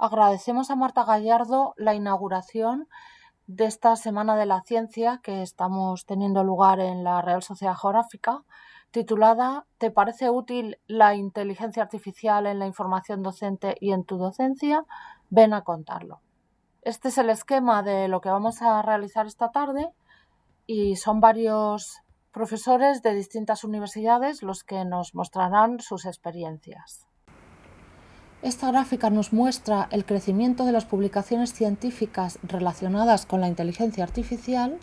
Agradecemos a Marta Gallardo la inauguración de esta Semana de la Ciencia que estamos teniendo lugar en la Real Sociedad Geográfica, titulada ¿Te parece útil la inteligencia artificial en la información docente y en tu docencia? Ven a contarlo. Este es el esquema de lo que vamos a realizar esta tarde y son varios profesores de distintas universidades los que nos mostrarán sus experiencias. Esta gráfica nos muestra el crecimiento de las publicaciones científicas relacionadas con la inteligencia artificial.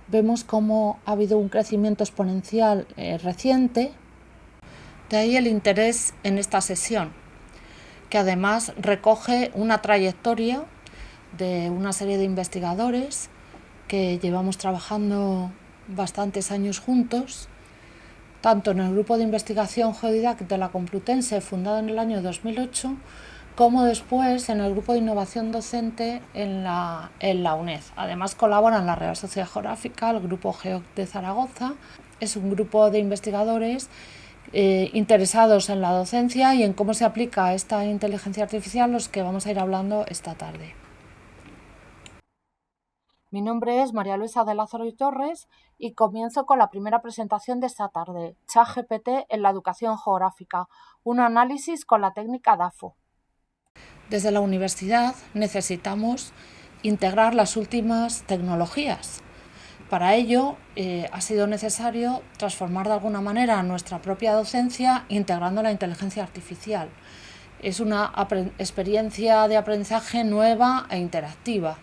Vemos cómo ha habido un crecimiento exponencial reciente. De ahí el interés en esta sesión, que además recoge una trayectoria de una serie de investigadores que llevamos trabajando bastantes años juntos, tanto en el Grupo de Investigación GeoDidact de la Complutense, fundado en el año 2008, como después en el Grupo de Innovación Docente en la UNED. Además colabora en la Real Sociedad Geográfica, el Grupo GEOC de Zaragoza. Es un grupo de investigadores interesados en la docencia y en cómo se aplica esta inteligencia artificial, los que vamos a ir hablando esta tarde. Mi nombre es María Luisa de Lázaro y Torres y comienzo con la primera presentación de esta tarde, ChatGPT en la educación geográfica, un análisis con la técnica DAFO. Desde la universidad necesitamos integrar las últimas tecnologías. Para ello ha sido necesario transformar de alguna manera nuestra propia docencia integrando la inteligencia artificial. Es una experiencia de aprendizaje nueva e interactiva.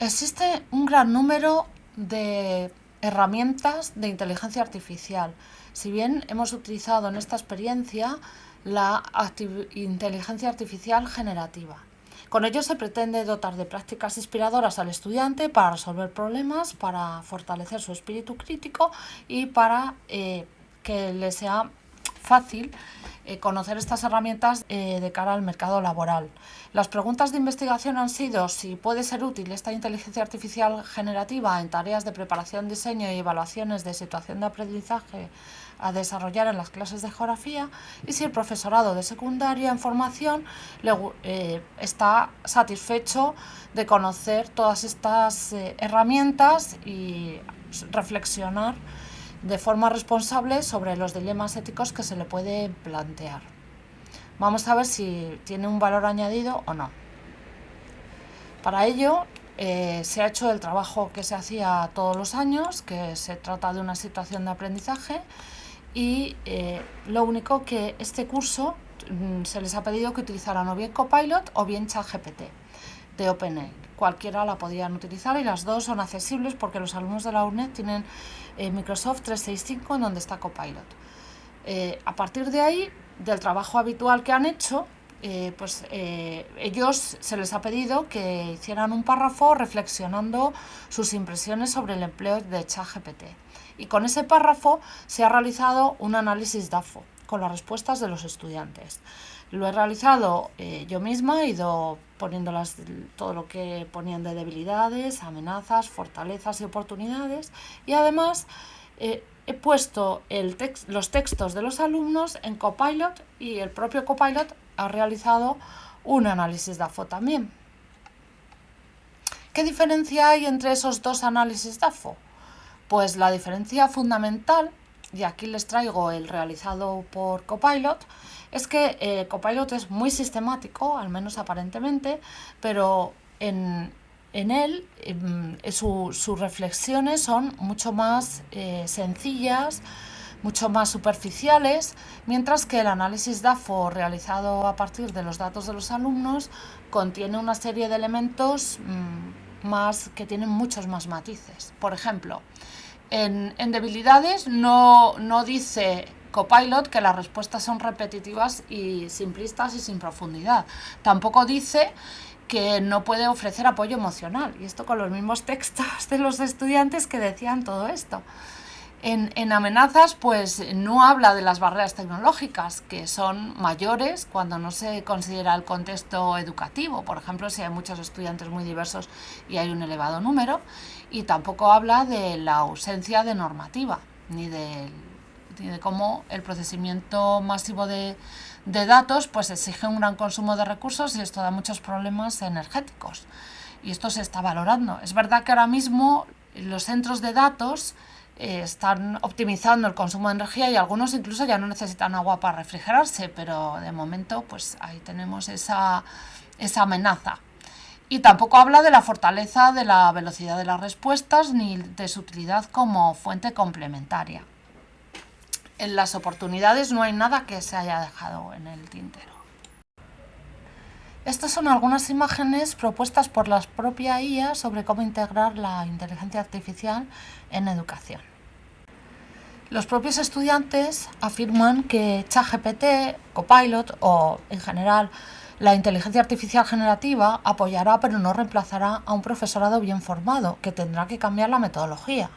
Existe un gran número de herramientas de inteligencia artificial. Si bien hemos utilizado en esta experiencia la inteligencia artificial generativa. Con ello se pretende dotar de prácticas inspiradoras al estudiante para resolver problemas, para fortalecer su espíritu crítico y para que le sea fácil conocer estas herramientas de cara al mercado laboral. Las preguntas de investigación han sido si puede ser útil esta inteligencia artificial generativa en tareas de preparación, diseño y evaluaciones de situación de aprendizaje a desarrollar en las clases de geografía y si el profesorado de secundaria en formación está satisfecho de conocer todas estas herramientas y reflexionar de forma responsable sobre los dilemas éticos que se le puede plantear. Vamos a ver si tiene un valor añadido o no. Para ello se ha hecho el trabajo que se hacía todos los años, que se trata de una situación de aprendizaje y lo único que este curso se les ha pedido que utilizaran o bien Copilot o bien ChatGPT de OpenAI. Cualquiera la podían utilizar y las dos son accesibles porque los alumnos de la UNED tienen Microsoft 365 en donde está Copilot. A partir de ahí, del trabajo habitual que han hecho, ellos se les ha pedido que hicieran un párrafo reflexionando sus impresiones sobre el empleo de ChatGPT. Y con ese párrafo se ha realizado un análisis DAFO con las respuestas de los estudiantes. Lo he realizado yo misma, he ido poniéndolas todo lo que ponían de debilidades, amenazas, fortalezas y oportunidades y además he puesto los textos de los alumnos en Copilot y el propio Copilot ha realizado un análisis DAFO también. ¿Qué diferencia hay entre esos dos análisis DAFO? Pues la diferencia fundamental, y aquí les traigo el realizado por Copilot, es que Copilot es muy sistemático, al menos aparentemente, pero en él sus reflexiones son mucho más sencillas, mucho más superficiales, mientras que el análisis DAFO realizado a partir de los datos de los alumnos contiene una serie de elementos que tienen muchos más matices. Por ejemplo, en debilidades no dice Copilot que las respuestas son repetitivas y simplistas y sin profundidad. Tampoco dice que no puede ofrecer apoyo emocional. Y esto con los mismos textos de los estudiantes que decían todo esto. En amenazas, pues no habla de las barreras tecnológicas, que son mayores cuando no se considera el contexto educativo. Por ejemplo, si hay muchos estudiantes muy diversos y hay un elevado número. Y tampoco habla de la ausencia de normativa, ni de cómo el procesamiento masivo de de datos pues exige un gran consumo de recursos y esto da muchos problemas energéticos. Y esto se está valorando. Es verdad que ahora mismo los centros de datos están optimizando el consumo de energía y algunos incluso ya no necesitan agua para refrigerarse, pero de momento pues ahí tenemos esa amenaza. Y tampoco habla de la fortaleza de la velocidad de las respuestas ni de su utilidad como fuente complementaria. En las oportunidades no hay nada que se haya dejado en el tintero. Estas son algunas imágenes propuestas por la propia IA sobre cómo integrar la inteligencia artificial en educación. Los propios estudiantes afirman que ChatGPT, Copilot o, en general, la inteligencia artificial generativa apoyará pero no reemplazará a un profesorado bien formado, que tendrá que cambiar la metodología.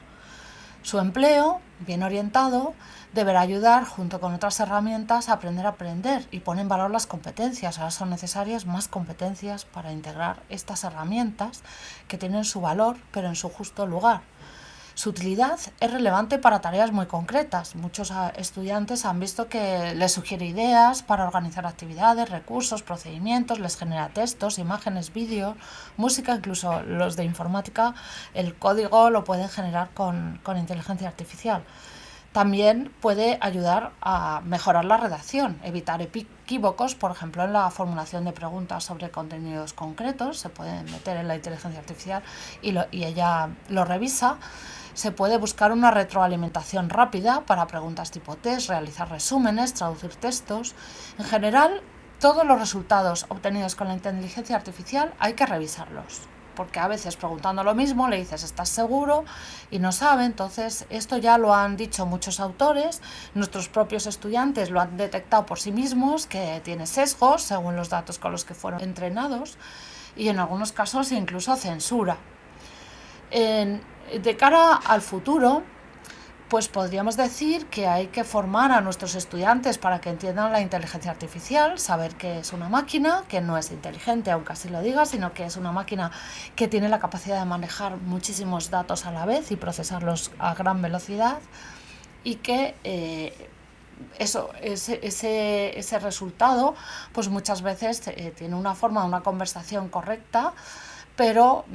Su empleo, bien orientado, deberá ayudar, junto con otras herramientas, a aprender y pone en valor las competencias. Ahora son necesarias más competencias para integrar estas herramientas que tienen su valor, pero en su justo lugar. Su utilidad es relevante para tareas muy concretas. Muchos estudiantes han visto que les sugiere ideas para organizar actividades, recursos, procedimientos, les genera textos, imágenes, vídeos, música, incluso los de informática, el código lo pueden generar con inteligencia artificial. También puede ayudar a mejorar la redacción, evitar equívocos, por ejemplo, en la formulación de preguntas sobre contenidos concretos. Se puede meter en la inteligencia artificial y ella lo revisa. Se puede buscar una retroalimentación rápida para preguntas tipo test, realizar resúmenes, traducir textos. En general, todos los resultados obtenidos con la inteligencia artificial hay que revisarlos, porque a veces preguntando lo mismo le dices ¿estás seguro? Y no sabe. Entonces esto ya lo han dicho muchos autores, nuestros propios estudiantes lo han detectado por sí mismos, que tiene sesgos según los datos con los que fueron entrenados y en algunos casos incluso censura. De cara al futuro, pues podríamos decir que hay que formar a nuestros estudiantes para que entiendan la inteligencia artificial, saber que es una máquina, que no es inteligente, aunque así lo diga, sino que es una máquina que tiene la capacidad de manejar muchísimos datos a la vez y procesarlos a gran velocidad, y que ese resultado pues muchas veces tiene una forma, una conversación correcta, pero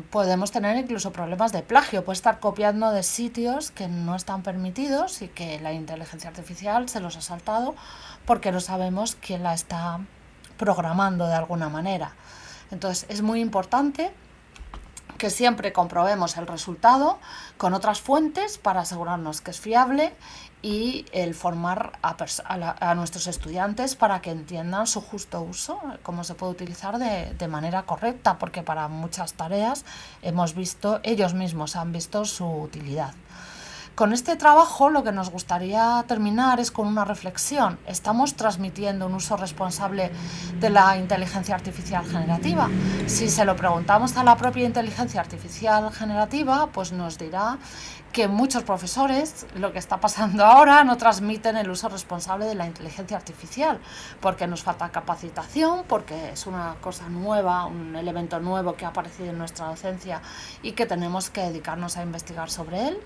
podemos tener incluso problemas de plagio. Puede estar copiando de sitios que no están permitidos y que la inteligencia artificial se los ha saltado porque no sabemos quién la está programando de alguna manera. Entonces es muy importante que siempre comprobemos el resultado con otras fuentes para asegurarnos que es fiable, y el formar a nuestros estudiantes para que entiendan su justo uso, cómo se puede utilizar de manera correcta, porque para muchas tareas ellos mismos han visto su utilidad. Con este trabajo lo que nos gustaría terminar es con una reflexión. ¿Estamos transmitiendo un uso responsable de la inteligencia artificial generativa? Si se lo preguntamos a la propia inteligencia artificial generativa, pues nos dirá que muchos profesores, lo que está pasando ahora, no transmiten el uso responsable de la inteligencia artificial, porque nos falta capacitación, porque es una cosa nueva, un elemento nuevo que ha aparecido en nuestra docencia y que tenemos que dedicarnos a investigar sobre él.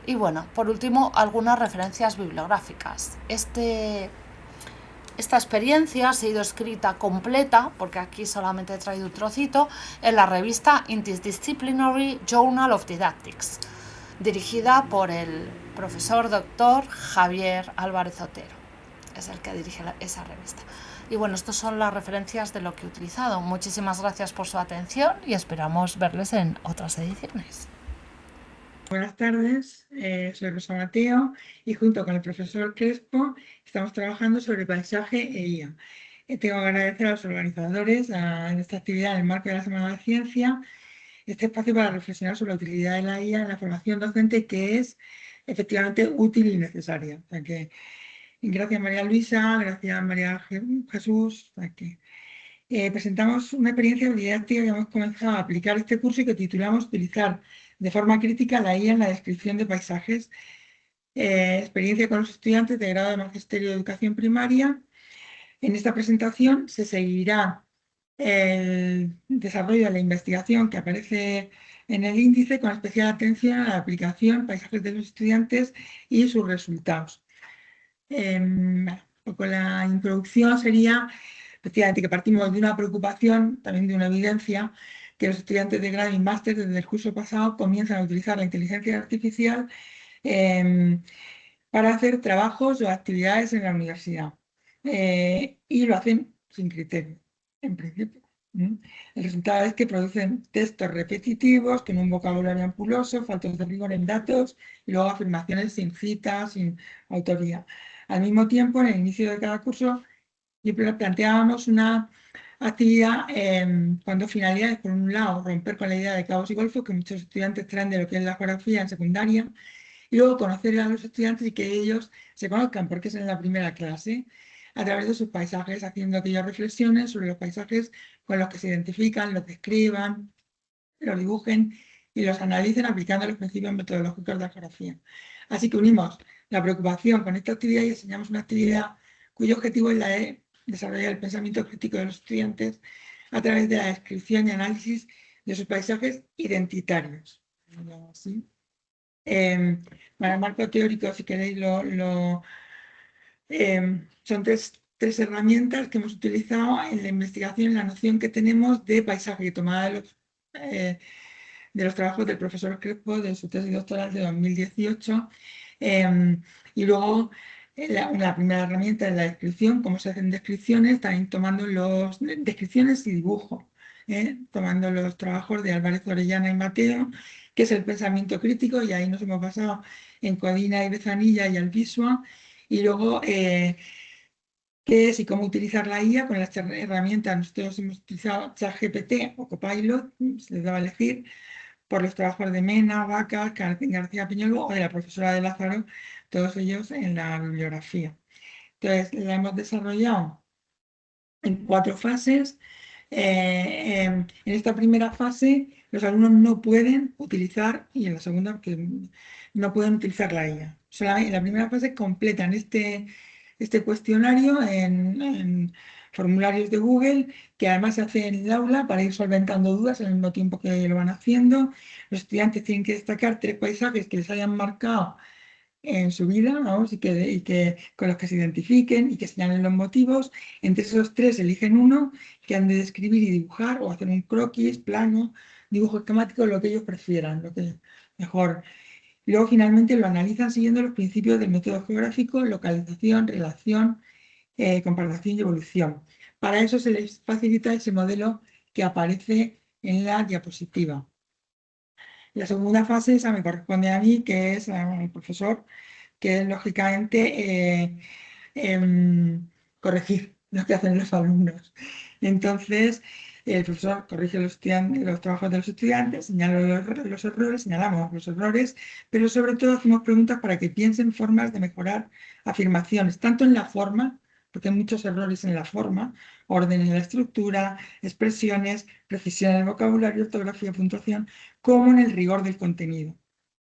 Y bueno, por último, algunas referencias bibliográficas. Esta experiencia ha sido escrita completa, porque aquí solamente he traído un trocito, en la revista Interdisciplinary Journal of Didactics, dirigida por el profesor doctor Javier Álvarez Otero. Es el que dirige esa revista. Y bueno, estas son las referencias de lo que he utilizado. Muchísimas gracias por su atención y esperamos verles en otras ediciones. Buenas tardes, soy Rosa Mateo y junto con el profesor Crespo estamos trabajando sobre paisaje e IA. Tengo que agradecer a los organizadores de esta actividad en el marco de la Semana de la Ciencia este espacio para reflexionar sobre la utilidad de la IA en la formación docente, que es efectivamente útil y necesaria. O sea que, gracias María Luisa, gracias María Jesús. O sea que, presentamos una experiencia didáctica que hemos comenzado a aplicar este curso y que titulamos Utilizar de forma crítica la IA en la descripción de paisajes. Experiencia con los estudiantes de grado de Magisterio de Educación Primaria. En esta presentación se seguirá el desarrollo de la investigación que aparece en el índice, con especial atención a la aplicación, paisajes de los estudiantes y sus resultados. poco la introducción sería, efectivamente, que partimos de una preocupación, también de una evidencia, que los estudiantes de grado y máster desde el curso pasado comienzan a utilizar la inteligencia artificial em, para hacer trabajos o actividades en la universidad. Y lo hacen sin criterio, en principio. El resultado es que producen textos repetitivos, con un vocabulario ampuloso, faltos de rigor en datos y luego afirmaciones sin citas, sin autoría. Al mismo tiempo, en el inicio de cada curso, siempre planteábamos una actividad con dos finalidades. Por un lado, romper con la idea de cabos y golfos que muchos estudiantes traen de lo que es la geografía en secundaria, y luego conocer a los estudiantes y que ellos se conozcan, porque es en la primera clase, a través de sus paisajes, haciendo que ellos reflexionen sobre los paisajes con los que se identifican, los describan, los dibujen y los analicen aplicando los principios metodológicos de la geografía. Así que unimos la preocupación con esta actividad y diseñamos una actividad cuyo objetivo es la de desarrollar el pensamiento crítico de los estudiantes a través de la descripción y análisis de sus paisajes identitarios. ¿Sí? Para el marco teórico, si queréis, son tres herramientas que hemos utilizado en la investigación, en la noción que tenemos de paisaje, tomada de los trabajos del profesor Crespo de su tesis doctoral de 2018. Y luego, la primera herramienta es la descripción, cómo se hacen descripciones, también tomando descripciones y dibujo, tomando los trabajos de Álvarez Orellana y Mateo, que es el pensamiento crítico, y ahí nos hemos basado en Codina y Bezanilla y Alvisua, y luego qué es y cómo utilizar la IA con las herramientas. Nosotros hemos utilizado ChatGPT o Copilot, se les daba a elegir, por los trabajos de Mena, Vaca, García Piñolo o de la profesora de Lázaro, todos ellos en la bibliografía. Entonces, la hemos desarrollado en 4 fases. En esta primera fase, los alumnos no pueden utilizar, y en la segunda, que no pueden utilizar la IA. Solamente en la primera fase completan este cuestionario en formularios de Google, que además se hace en el aula para ir solventando dudas al mismo tiempo que lo van haciendo. Los estudiantes tienen que destacar 3 paisajes que les hayan marcado en su vida, vamos, y que con los que se identifiquen y que señalen los motivos. Entre esos 3 eligen uno que han de describir y dibujar o hacer un croquis, plano, dibujo esquemático, lo que ellos prefieran, lo que mejor. Y luego finalmente lo analizan siguiendo los principios del método geográfico, localización, relación, comparación y evolución. Para eso se les facilita ese modelo que aparece en la diapositiva. La segunda fase, esa me corresponde a mí, que es el profesor, que es lógicamente corregir lo que hacen los alumnos. Entonces, el profesor corrige los trabajos de los estudiantes, señala los errores, señalamos los errores, pero sobre todo hacemos preguntas para que piensen formas de mejorar afirmaciones, tanto en la forma, porque hay muchos errores en la forma, orden en la estructura, expresiones, precisión en el vocabulario, ortografía, puntuación, como en el rigor del contenido.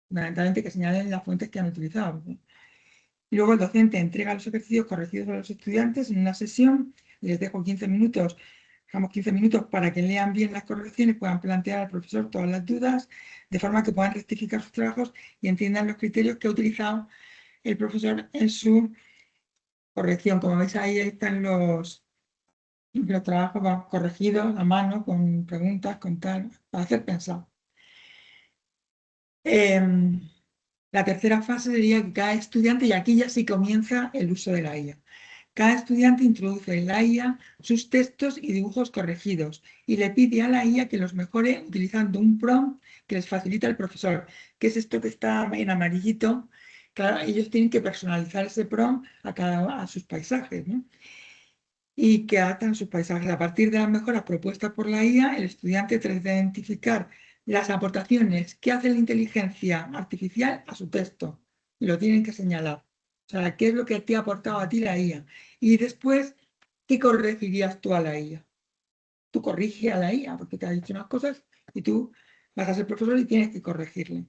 Fundamentalmente que señalen las fuentes que han utilizado. Y luego el docente entrega los ejercicios corregidos a los estudiantes en una sesión, les dejo 15 minutos, dejamos 15 minutos para que lean bien las correcciones, puedan plantear al profesor todas las dudas, de forma que puedan rectificar sus trabajos y entiendan los criterios que ha utilizado el profesor en su corrección. Como veis ahí están los trabajos corregidos a mano, con preguntas, con tal, para hacer pensar. La tercera fase sería que cada estudiante, y aquí ya sí comienza el uso de la IA. Cada estudiante introduce en la IA sus textos y dibujos corregidos y le pide a la IA que los mejore utilizando un prompt que les facilita el profesor, que es esto que está en amarillito. Claro, ellos tienen que personalizar ese prompt a sus paisajes, ¿no? Y que adaptan sus paisajes. A partir de las mejoras propuestas por la IA, el estudiante trata de identificar las aportaciones que hace la inteligencia artificial a su texto. Y lo tienen que señalar. O sea, ¿qué es lo que te ha aportado a ti la IA? Y después, ¿qué corregirías tú a la IA? Tú corrige a la IA porque te ha dicho unas cosas y tú vas a ser profesor y tienes que corregirle.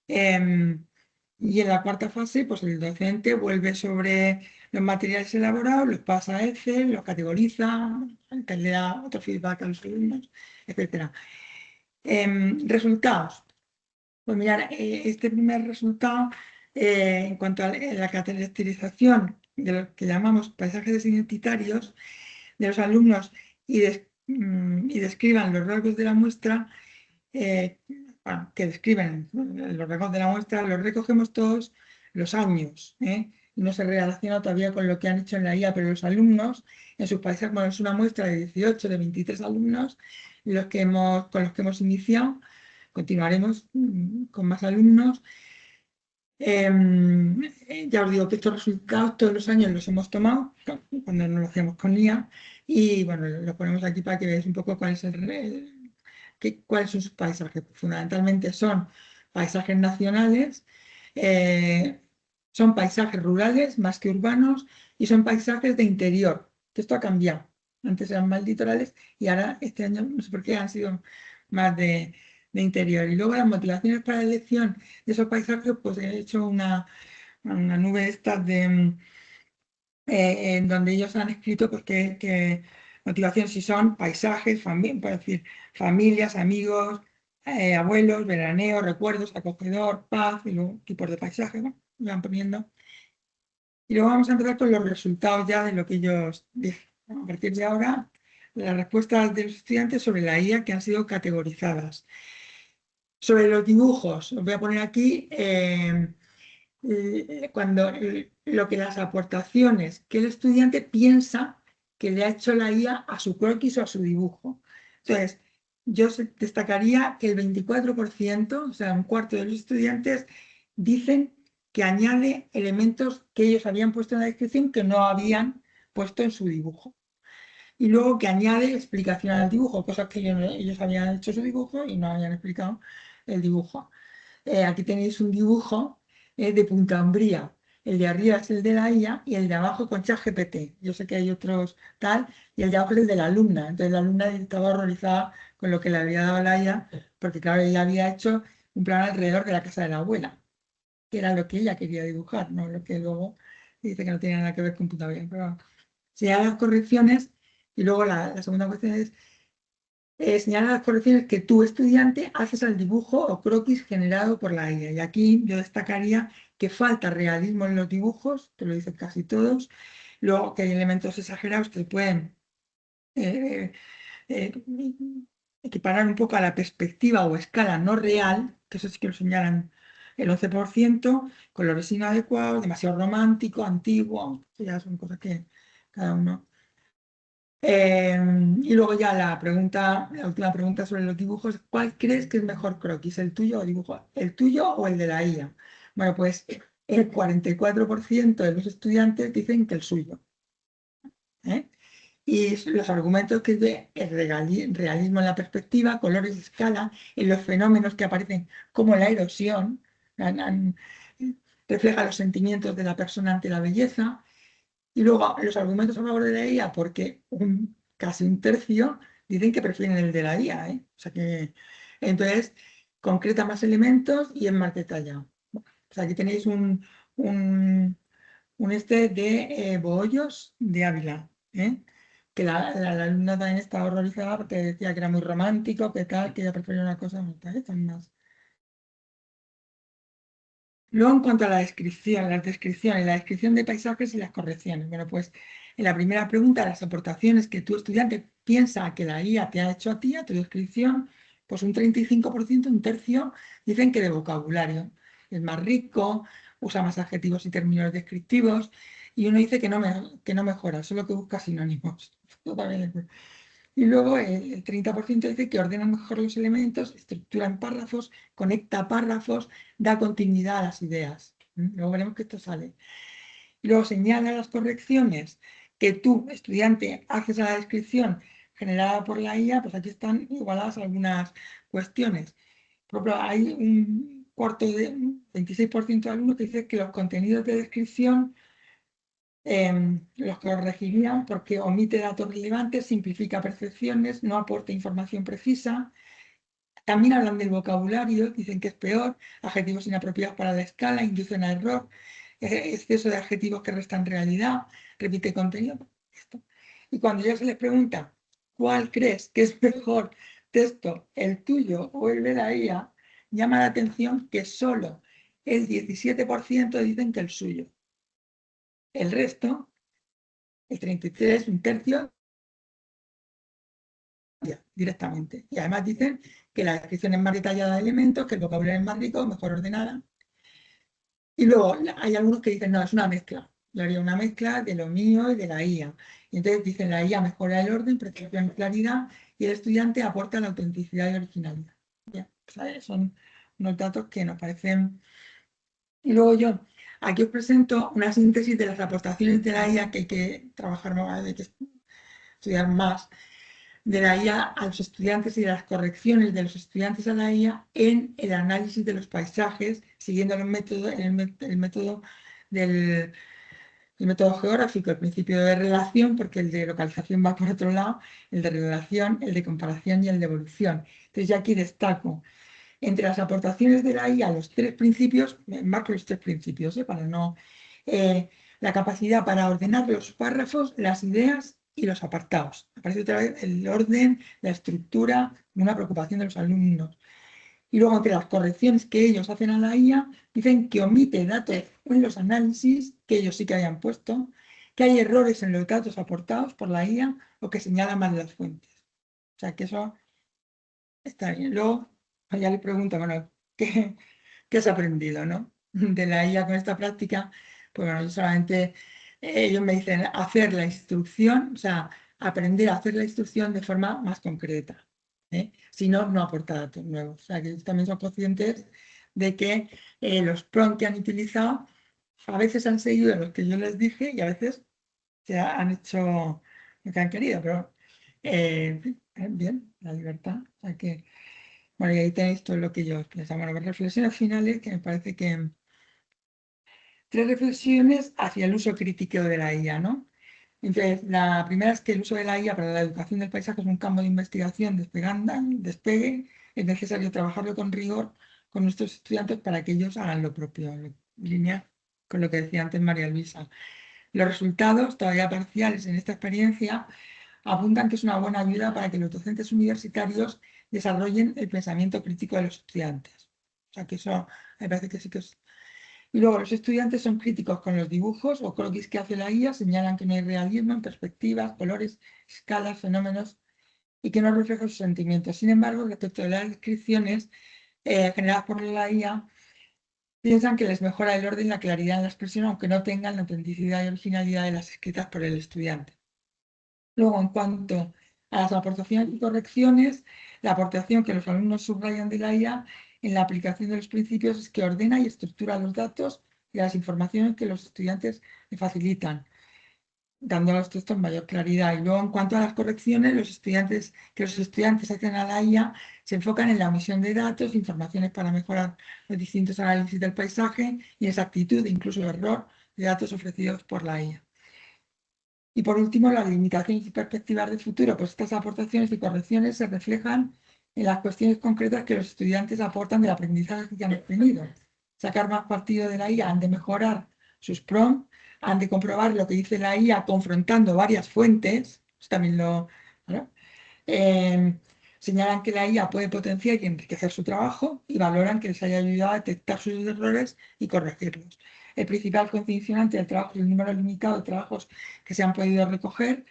Y en la cuarta fase, pues el docente vuelve sobre los materiales elaborados, los pasa a Excel, los categoriza, que le da otro feedback a los alumnos, etc. Resultados. Pues mirar, este primer resultado, en cuanto a la caracterización de lo que llamamos paisajes identitarios de los alumnos y describan los rasgos de la muestra, que describen los rasgos de la muestra, los recogemos todos los años, y no se relaciona todavía con lo que han hecho en la IA, pero los alumnos en sus paisajes, bueno, es una muestra de 18, de 23 alumnos, con los que hemos iniciado, continuaremos con más alumnos. Ya os digo que estos resultados todos los años los hemos tomado cuando no lo hacíamos con IA y bueno, los ponemos aquí para que veáis un poco cuál es cuáles son sus paisajes. Fundamentalmente son paisajes nacionales, eh, son paisajes rurales más que urbanos y son paisajes de interior, que esto ha cambiado. Antes eran más litorales y ahora este año no sé por qué han sido más de interior. Y luego las motivaciones para la elección de esos paisajes, pues he hecho una nube de estas en donde ellos han escrito pues, que motivación si son paisajes, puedo decir, familias, amigos, abuelos, veraneo, recuerdos, acogedor, paz, y luego tipos de paisajes, ¿no? Van poniendo. Y luego vamos a empezar con los resultados ya de lo que ellos dicen. A partir de ahora, las respuestas de los estudiantes sobre la IA que han sido categorizadas. Sobre los dibujos, os voy a poner aquí lo que las aportaciones que el estudiante piensa que le ha hecho la IA a su croquis o a su dibujo. Entonces, yo destacaría que el 24%, o sea, un cuarto de los estudiantes, dicen que añade elementos que ellos habían puesto en la descripción que no habían puesto en su dibujo. Y luego que añade explicación al dibujo, cosas que ellos habían hecho su dibujo y no habían explicado el dibujo. Aquí tenéis un dibujo de Punta Umbría. El de arriba es el de la IA y el de abajo con ChatGPT. Yo sé que hay otros tal, y el de abajo es el de la alumna. Entonces la alumna estaba horrorizada con lo que le había dado la IA, porque claro, ella había hecho un plan alrededor de la casa de la abuela, que era lo que ella quería dibujar, no lo que luego dice que no tiene nada que ver con Punta Umbría. Pero señala las correcciones y luego la segunda cuestión es señala las correcciones que tú, estudiante, haces al dibujo o croquis generado por la IA. Y aquí yo destacaría que falta realismo en los dibujos, te lo dicen casi todos, luego que hay elementos exagerados que pueden eh, eh, equiparar un poco a la perspectiva o escala no real, que eso sí que lo señalan el 11%, colores inadecuados, demasiado romántico, antiguo, ya son cosas que cada uno. Y luego ya la última pregunta sobre los dibujos, ¿cuál crees que es mejor croquis, el tuyo o dibujo? ¿El tuyo o el de la IA? Bueno, pues el 44% de los estudiantes dicen que el suyo. ¿eh? Y los argumentos que es de el realismo en la perspectiva, colores de escala, en los fenómenos que aparecen como la erosión, refleja los sentimientos de la persona ante la belleza. Y luego los argumentos a favor de la IA, porque casi un tercio dicen que prefieren el de la IA, ¿eh? O sea que, entonces, concreta más elementos y es más detallado. O sea, aquí tenéis un este de Bohollos de Ávila, ¿eh? Que la alumna también estaba horrorizada porque decía que era muy romántico, que tal, que ella prefería una cosa, están más. Luego, en cuanto a las descripciones, la descripción de paisajes y las correcciones. Bueno, pues en la primera pregunta, las aportaciones que tu estudiante piensa que la IA te ha hecho a ti, a tu descripción, pues un 35%, un tercio, dicen que de vocabulario. Es más rico, usa más adjetivos y términos descriptivos, y uno dice que no mejora, solo que busca sinónimos. Esto también y luego el 30% dice que ordena mejor los elementos, estructura en párrafos, conecta párrafos, da continuidad a las ideas. Luego veremos que esto sale. Y luego señala las correcciones que tú, estudiante, haces a la descripción generada por la IA, pues aquí están igualadas algunas cuestiones. Por ejemplo, hay un cuarto de un 26% de alumnos que dice que los contenidos de descripción los corregirían porque omite datos relevantes, simplifica percepciones, no aporta información precisa. También hablan del vocabulario, dicen que es peor, adjetivos inapropiados para la escala, inducen a error, exceso de adjetivos que restan realidad, repite contenido. Esto. Y cuando ya se les pregunta, ¿cuál crees que es mejor texto, el tuyo o el de la IA? Llama la atención que solo el 17% dicen que el suyo. El resto, el 33, un tercio, ya, directamente. Y además dicen que la descripción es más detallada de elementos, que el vocabulario es más rico, mejor ordenada. Y luego hay algunos que dicen, no, es una mezcla. Yo haría una mezcla de lo mío y de la IA. Y entonces dicen, la IA mejora el orden, precisión y claridad, y el estudiante aporta la autenticidad y originalidad. Ya, ¿sabes? Son unos datos que nos parecen. Y luego yo, aquí os presento una síntesis de las aportaciones de la IA que hay que trabajar más, hay que estudiar más, de la IA a los estudiantes y de las correcciones de los estudiantes a la IA en el análisis de los paisajes, siguiendo el método del el método geográfico, el principio de relación, porque el de localización va por otro lado, el de relación, el de comparación y el de evolución. Entonces, ya aquí destaco entre las aportaciones de la IA los tres principios, marco los tres principios, para no. La capacidad para ordenar los párrafos, las ideas y los apartados. Aparece otra vez el orden, la estructura, una preocupación de los alumnos. Y luego, entre las correcciones que ellos hacen a la IA, dicen que omite datos en los análisis que ellos sí que habían puesto, que hay errores en los datos aportados por la IA o que señalan mal las fuentes. O sea, que eso está bien. Luego, ya le pregunto, bueno, ¿qué has aprendido, no? De la IA con esta práctica. Pues bueno, yo solamente, ellos me dicen hacer la instrucción, o sea, aprender a hacer la instrucción de forma más concreta. Si no, no aporta datos nuevos. O sea, que ellos también son conscientes de que los prompts que han utilizado a veces han seguido los que yo les dije y a veces se han hecho lo que han querido, pero bien, la libertad. O sea que, bueno, y ahí tenéis todo lo que yo pensaba. Bueno, reflexiones finales que me parece que tres reflexiones hacia el uso crítico de la IA, ¿no? Entonces, la primera es que el uso de la IA para la educación del paisaje es un campo de investigación despegue, es necesario trabajarlo con rigor con nuestros estudiantes para que ellos hagan lo propio, en línea con lo que decía antes María Luisa. Los resultados, todavía parciales en esta experiencia, apuntan que es una buena ayuda para que los docentes universitarios desarrollen el pensamiento crítico de los estudiantes. O sea, que eso me parece que sí que es. Y luego los estudiantes son críticos con los dibujos o croquis que hace la IA, señalan que no hay realismo en perspectivas, colores, escalas, fenómenos y que no refleja sus sentimientos. Sin embargo, respecto de las descripciones generadas por la IA, piensan que les mejora el orden y la claridad en la expresión, aunque no tengan la autenticidad y originalidad de las escritas por el estudiante. Luego, en cuanto a las aportaciones y correcciones, la aportación que los alumnos subrayan de la IA en la aplicación de los principios es que ordena y estructura los datos y las informaciones que los estudiantes le facilitan, dando a los textos mayor claridad. Y luego, en cuanto a las correcciones, los estudiantes hacen a la IA se enfocan en la omisión de datos, informaciones para mejorar los distintos análisis del paisaje y exactitud e incluso error de datos ofrecidos por la IA. Y por último, las limitaciones y perspectivas de futuro, pues estas aportaciones y correcciones se reflejan en las cuestiones concretas que los estudiantes aportan del aprendizaje que han obtenido. Sacar más partido de la IA, han de mejorar sus prompts, han de comprobar lo que dice la IA confrontando varias fuentes, eso también ¿no? Eh, Señalan que la IA puede potenciar y enriquecer su trabajo y valoran que les haya ayudado a detectar sus errores y corregirlos. El principal condicionante del trabajo es el número limitado de trabajos que se han podido recoger.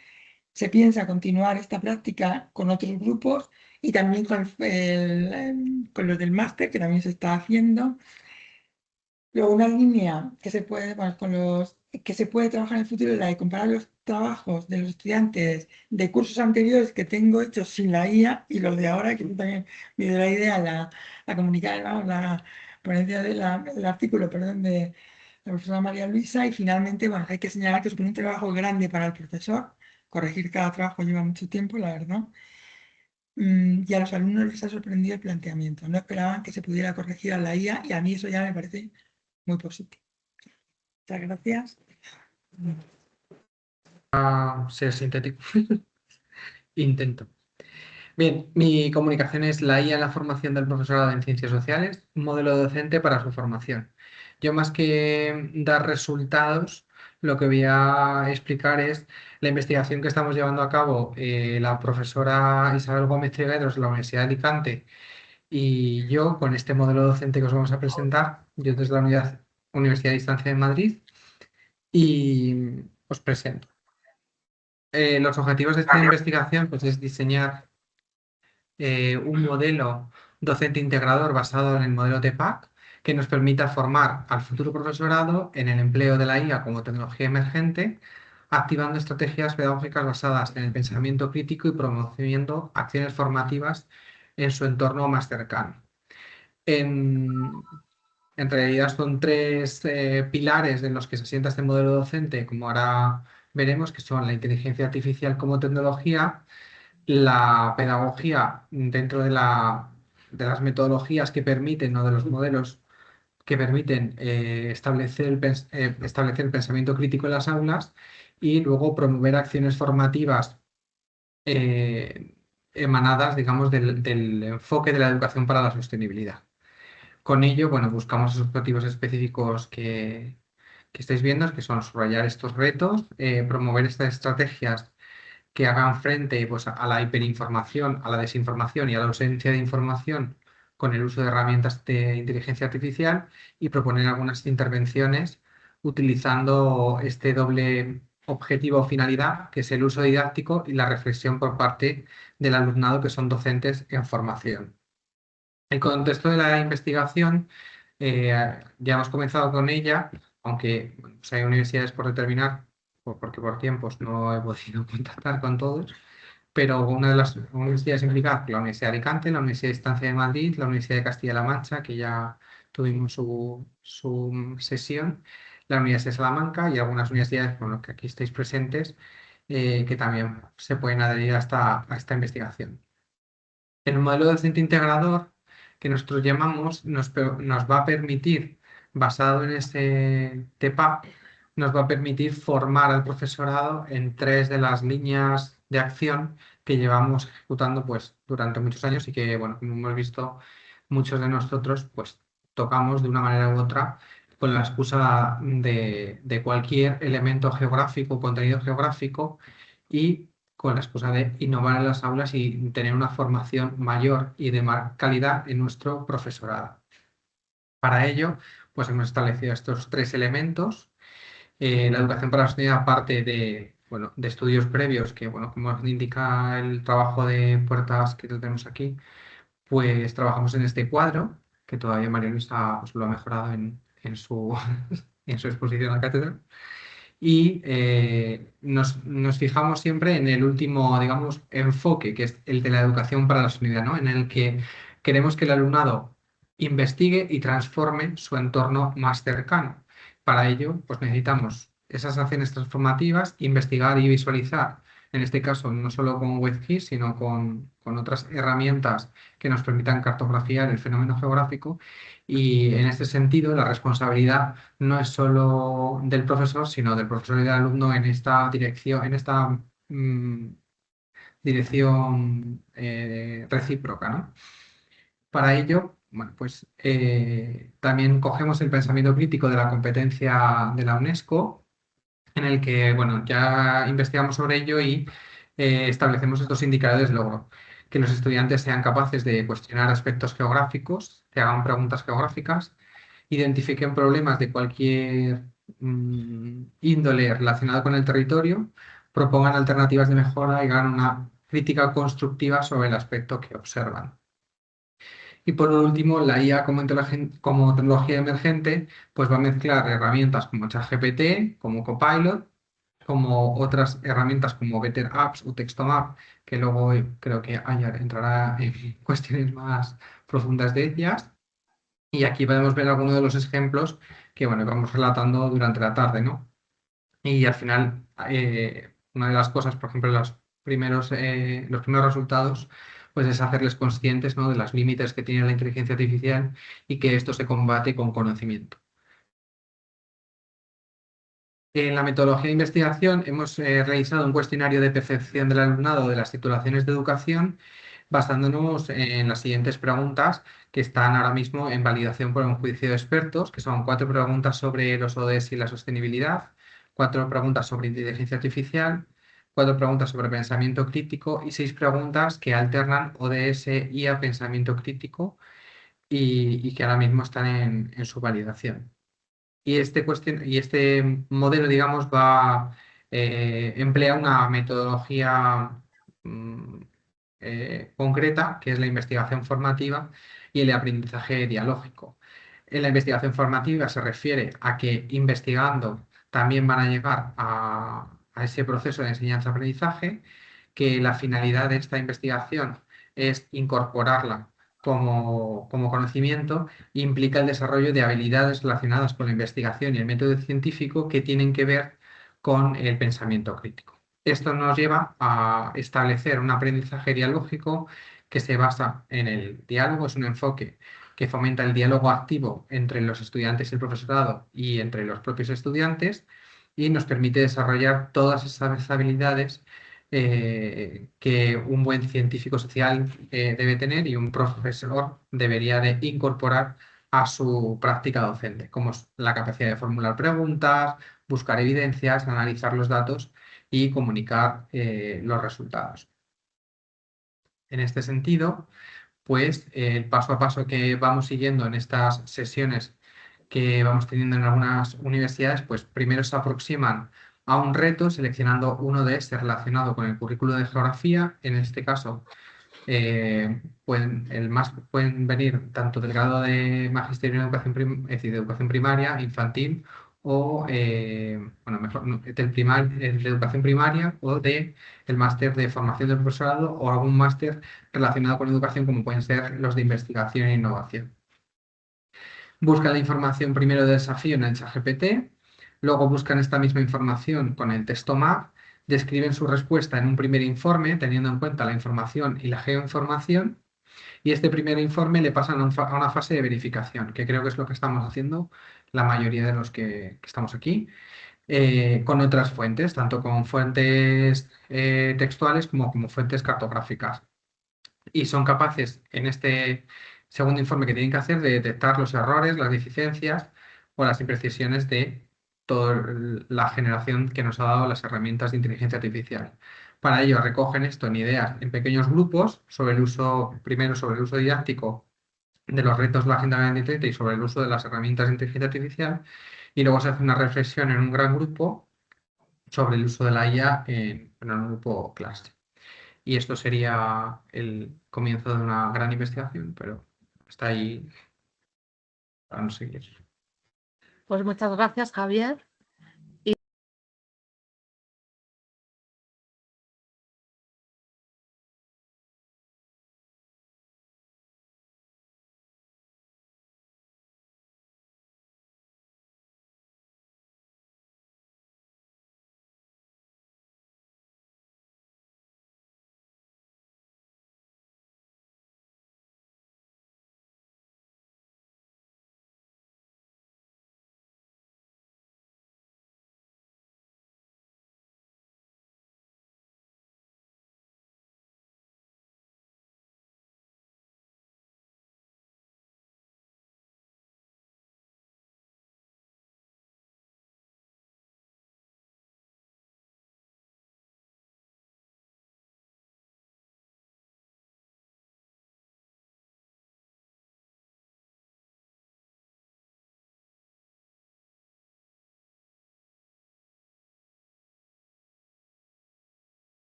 Se piensa continuar esta práctica con otros grupos y también con los del máster, que también se está haciendo. Luego, una línea que se puede, bueno, que se puede trabajar en el futuro es la de comparar los trabajos de los estudiantes de cursos anteriores que tengo hechos sin la IA y los de ahora, que también me dio la idea, la comunicar, vamos, la ponencia del artículo, perdón, de la profesora María Luisa. Y finalmente, bueno, hay que señalar que supone un trabajo grande para el profesor. Corregir cada trabajo lleva mucho tiempo, la verdad. Y a los alumnos les ha sorprendido el planteamiento. No esperaban que se pudiera corregir a la IA y a mí eso ya me parece muy positivo. Muchas gracias. Ser sintético. Intento. Bien, mi comunicación es la IA en la formación del profesorado en ciencias sociales, un modelo docente para su formación. Yo más que dar resultados, lo que voy a explicar es la investigación que estamos llevando a cabo la profesora Isabel Gómez Trigueros de la Universidad de Alicante y yo con este modelo docente que os vamos a presentar, yo desde la Universidad de Distancia de Madrid. y os presento. Los objetivos de esta investigación pues, es diseñar un modelo docente integrador basado en el modelo TPACK que nos permita formar al futuro profesorado en el empleo de la IA como tecnología emergente, activando estrategias pedagógicas basadas en el pensamiento crítico y promoviendo acciones formativas en su entorno más cercano. En, en realidad son tres pilares en los que se asienta este modelo docente, como ahora veremos, que son la inteligencia artificial como tecnología, la pedagogía dentro de las metodologías que permiten o de los modelos que permiten establecer el pensamiento crítico en las aulas y luego promover acciones formativas eh, emanadas, digamos, del enfoque de la educación para la sostenibilidad. Con ello, bueno, buscamos esos objetivos específicos que estáis viendo, que son subrayar estos retos, promover estas estrategias que hagan frente pues, a la hiperinformación, a la desinformación y a la ausencia de información con el uso de herramientas de inteligencia artificial y proponer algunas intervenciones utilizando este doble objetivo o finalidad, que es el uso didáctico y la reflexión por parte del alumnado, que son docentes en formación. El contexto de la investigación, ya hemos comenzado con ella, aunque bueno, pues hay universidades por determinar, porque por tiempos no he podido contactar con todos, pero una de las universidades implicadas, la Universidad de Alicante, la Universidad de Estancia de Madrid, la Universidad de Castilla-La Mancha, que ya tuvimos su sesión, la Universidad de Salamanca y algunas universidades con las que aquí estáis presentes, que también se pueden adherir a esta investigación. El modelo docente integrador que nosotros llamamos nos va a permitir, basado en este TEPA, nos va a permitir formar al profesorado en tres de las líneas de acción que llevamos ejecutando pues, durante muchos años y que, bueno, como hemos visto, muchos de nosotros pues, tocamos de una manera u otra con la excusa de cualquier elemento geográfico, contenido geográfico y con la excusa de innovar en las aulas y tener una formación mayor y de más calidad en nuestro profesorado. Para ello, pues hemos establecido estos tres elementos. La educación para la sociedad parte de, bueno, de estudios previos que, bueno, como indica el trabajo de Puertas que tenemos aquí, pues trabajamos en este cuadro, que todavía María Luisa pues, lo ha mejorado en su, en su exposición a la cátedra y nos fijamos siempre en el último, digamos, enfoque, que es el de la educación para la sostenibilidad, ¿no? En el que queremos que el alumnado investigue y transforme su entorno más cercano. Para ello, pues necesitamos esas acciones transformativas, investigar y visualizar, en este caso no solo con WebGIS, sino con otras herramientas que nos permitan cartografiar el fenómeno geográfico. Y en este sentido, la responsabilidad no es solo del profesor, sino del profesor y del alumno en esta dirección, dirección recíproca, ¿no? Para ello, bueno, pues también cogemos el pensamiento crítico de la competencia de la UNESCO, en el que, bueno, ya investigamos sobre ello y establecemos estos indicadores de logro. Que los estudiantes sean capaces de cuestionar aspectos geográficos, que hagan preguntas geográficas, identifiquen problemas de cualquier índole relacionado con el territorio, propongan alternativas de mejora y hagan una crítica constructiva sobre el aspecto que observan. Y por último, la IA como tecnología emergente, pues va a mezclar herramientas como ChatGPT, como Copilot, como otras herramientas como Better Apps o Textomap, que luego creo que Ayar entrará en cuestiones más profundas de ellas. Y aquí podemos ver algunos de los ejemplos que, bueno, vamos relatando durante la tarde, ¿no? Y al final, una de las cosas, por ejemplo, los primeros resultados, pues es hacerles conscientes, ¿no? De los límites que tiene la inteligencia artificial y que esto se combate con conocimiento. En la metodología de investigación hemos realizado un cuestionario de percepción del alumnado de las titulaciones de educación basándonos en las siguientes preguntas que están ahora mismo en validación por un juicio de expertos, que son 4 preguntas sobre los ODS y la sostenibilidad, 4 preguntas sobre inteligencia artificial, 4 preguntas sobre pensamiento crítico y 6 preguntas que alternan ODS y a pensamiento crítico y que ahora mismo están en su validación. y este modelo, digamos, emplea una metodología mm, concreta, que es la investigación formativa y el aprendizaje dialógico. En la investigación formativa se refiere a que investigando también van a llegar a ese proceso de enseñanza-aprendizaje, que la finalidad de esta investigación es incorporarla como conocimiento, implica el desarrollo de habilidades relacionadas con la investigación y el método científico que tienen que ver con el pensamiento crítico. Esto nos lleva a establecer un aprendizaje dialógico que se basa en el diálogo, es un enfoque que fomenta el diálogo activo entre los estudiantes y el profesorado y entre los propios estudiantes y nos permite desarrollar todas esas habilidades que un buen científico social debe tener y un profesor debería de incorporar a su práctica docente, como es la capacidad de formular preguntas, buscar evidencias, analizar los datos y comunicar los resultados. En este sentido, pues el paso a paso que vamos siguiendo en estas sesiones que vamos teniendo en algunas universidades, pues primero se aproximan a un reto seleccionando uno de estos relacionado con el currículo de geografía. En este caso, pueden venir tanto del grado de magisterio en educación, es decir, de educación primaria, infantil, o, bueno, mejor, no, el de educación primaria o de el máster de formación del profesorado o algún máster relacionado con educación, como pueden ser los de investigación e innovación. Buscan la información primero de desafío en el ChatGPT, luego buscan esta misma información con el Testomat, describen su respuesta en un primer informe teniendo en cuenta la información y la geoinformación, y este primer informe le pasan a una fase de verificación, que creo que es lo que estamos haciendo la mayoría de los que estamos aquí, con otras fuentes, tanto con fuentes textuales como fuentes cartográficas. Y son capaces, en este segundo informe que tienen que hacer, de detectar los errores, las deficiencias o las imprecisiones de toda la generación que nos ha dado las herramientas de inteligencia artificial. Para ello recogen esto en ideas en pequeños grupos sobre el uso, primero sobre el uso didáctico de los retos de la Agenda 2030 y sobre el uso de las herramientas de inteligencia artificial, y luego se hace una reflexión en un gran grupo sobre el uso de la IA en un grupo clase. Y esto sería el comienzo de una gran investigación, pero está ahí para no seguir. Pues muchas gracias, Javier.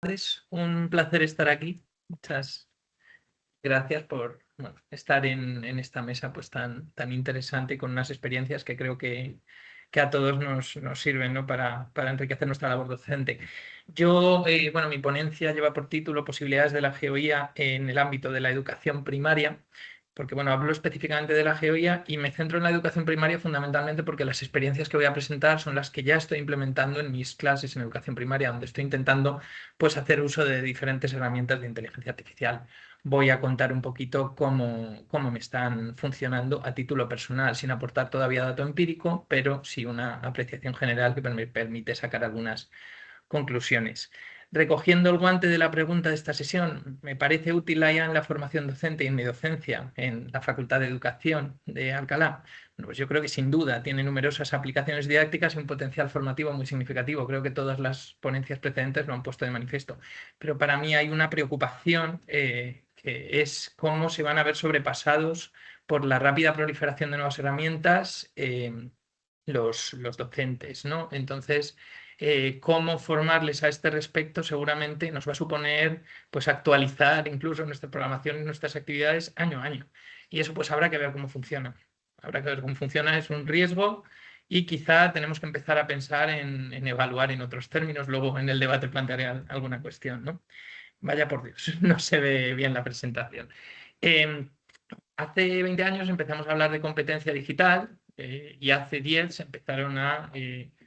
Es un placer estar aquí. Muchas gracias por estar en esta mesa pues tan interesante y con unas experiencias que creo que a todos nos sirven, ¿no? para enriquecer nuestra labor docente. Yo, mi ponencia lleva por título Posibilidades de la GeoIA en el ámbito de la educación primaria, porque hablo específicamente de la GeoIA y me centro en la educación primaria fundamentalmente porque las experiencias que voy a presentar son las que ya estoy implementando en mis clases en educación primaria, donde estoy intentando pues hacer uso de diferentes herramientas de inteligencia artificial. Voy a contar un poquito cómo me están funcionando a título personal, sin aportar todavía dato empírico, pero sí una apreciación general que me permite sacar algunas conclusiones. Recogiendo el guante de la pregunta de esta sesión, me parece útil la IA en la formación docente y en mi docencia en la Facultad de Educación de Alcalá. Pues yo creo que sin duda tiene numerosas aplicaciones didácticas y un potencial formativo muy significativo. Creo que todas las ponencias precedentes lo han puesto de manifiesto. Pero para mí hay una preocupación que es cómo se van a ver sobrepasados por la rápida proliferación de nuevas herramientas los docentes, ¿no? Entonces, cómo formarles a este respecto seguramente nos va a suponer pues actualizar incluso nuestra programación y nuestras actividades año a año. Y eso pues habrá que ver cómo funciona. Habrá que ver cómo funciona, es un riesgo y quizá tenemos que empezar a pensar en evaluar en otros términos. Luego en el debate plantearé alguna cuestión, ¿no? Vaya por Dios, no se ve bien la presentación. Hace 20 años empezamos a hablar de competencia digital y hace 10 se empezaron a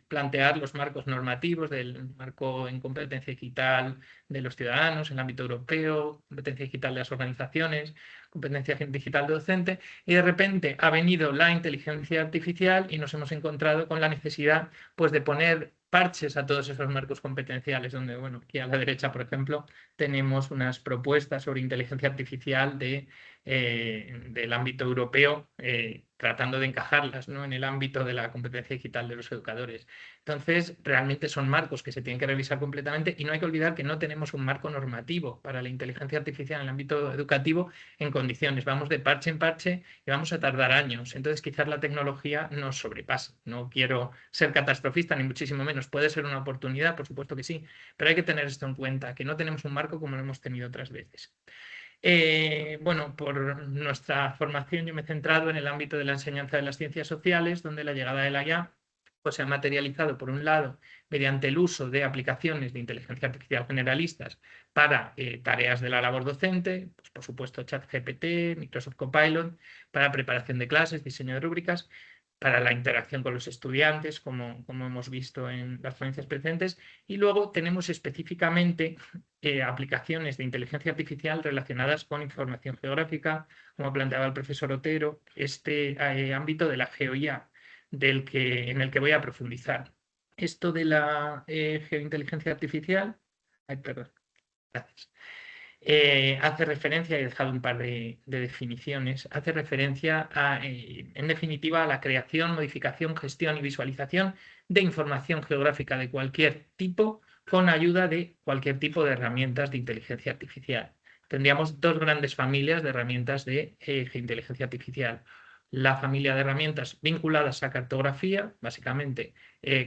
plantear los marcos normativos del marco en competencia digital de los ciudadanos, en el ámbito europeo, competencia digital de las organizaciones, competencia digital docente, y de repente ha venido la inteligencia artificial y nos hemos encontrado con la necesidad pues, de poner parches a todos esos marcos competenciales, donde, aquí a la derecha, por ejemplo, tenemos unas propuestas sobre inteligencia artificial del ámbito europeo, tratando de encajarlas, ¿no? en el ámbito de la competencia digital de los educadores. Entonces, realmente son marcos que se tienen que revisar completamente y no hay que olvidar que no tenemos un marco normativo para la inteligencia artificial en el ámbito educativo en condiciones. Vamos de parche en parche y vamos a tardar años. Entonces, quizás la tecnología nos sobrepasa. No quiero ser catastrofista, ni muchísimo menos. Puede ser una oportunidad, por supuesto que sí, pero hay que tener esto en cuenta, que no tenemos un marco como lo hemos tenido otras veces. Por nuestra formación yo me he centrado en el ámbito de la enseñanza de las ciencias sociales, donde la llegada de la IA pues, se ha materializado, por un lado, mediante el uso de aplicaciones de inteligencia artificial generalistas para tareas de la labor docente, pues, por supuesto ChatGPT, Microsoft Copilot, para preparación de clases, diseño de rúbricas, para la interacción con los estudiantes, como hemos visto en las ponencias precedentes, y luego tenemos específicamente aplicaciones de inteligencia artificial relacionadas con información geográfica, como planteaba el profesor Otero, este ámbito de la GeoIA, en el que voy a profundizar. Esto de la geointeligencia artificial, perdón, gracias. Hace referencia, he dejado un par de definiciones, hace referencia en definitiva, a la creación, modificación, gestión y visualización de información geográfica de cualquier tipo con ayuda de cualquier tipo de herramientas de inteligencia artificial. Tendríamos dos grandes familias de herramientas de inteligencia artificial. La familia de herramientas vinculadas a cartografía, básicamente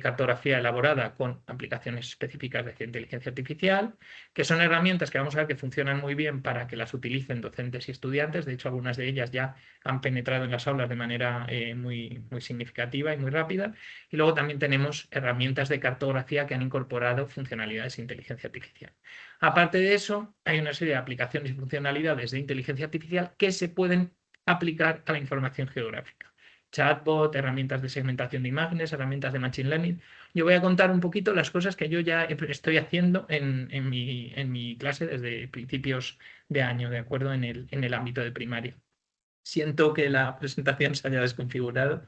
cartografía elaborada con aplicaciones específicas de inteligencia artificial, que son herramientas que vamos a ver que funcionan muy bien para que las utilicen docentes y estudiantes. De hecho, algunas de ellas ya han penetrado en las aulas de manera muy significativa y muy rápida. Y luego también tenemos herramientas de cartografía que han incorporado funcionalidades de inteligencia artificial. Aparte de eso, hay una serie de aplicaciones y funcionalidades de inteligencia artificial que se pueden aplicar a la información geográfica. Chatbot, herramientas de segmentación de imágenes, herramientas de Machine Learning. Yo voy a contar un poquito las cosas que yo ya estoy haciendo en mi clase desde principios de año, ¿de acuerdo? En el ámbito de primaria. Siento que la presentación se haya desconfigurado.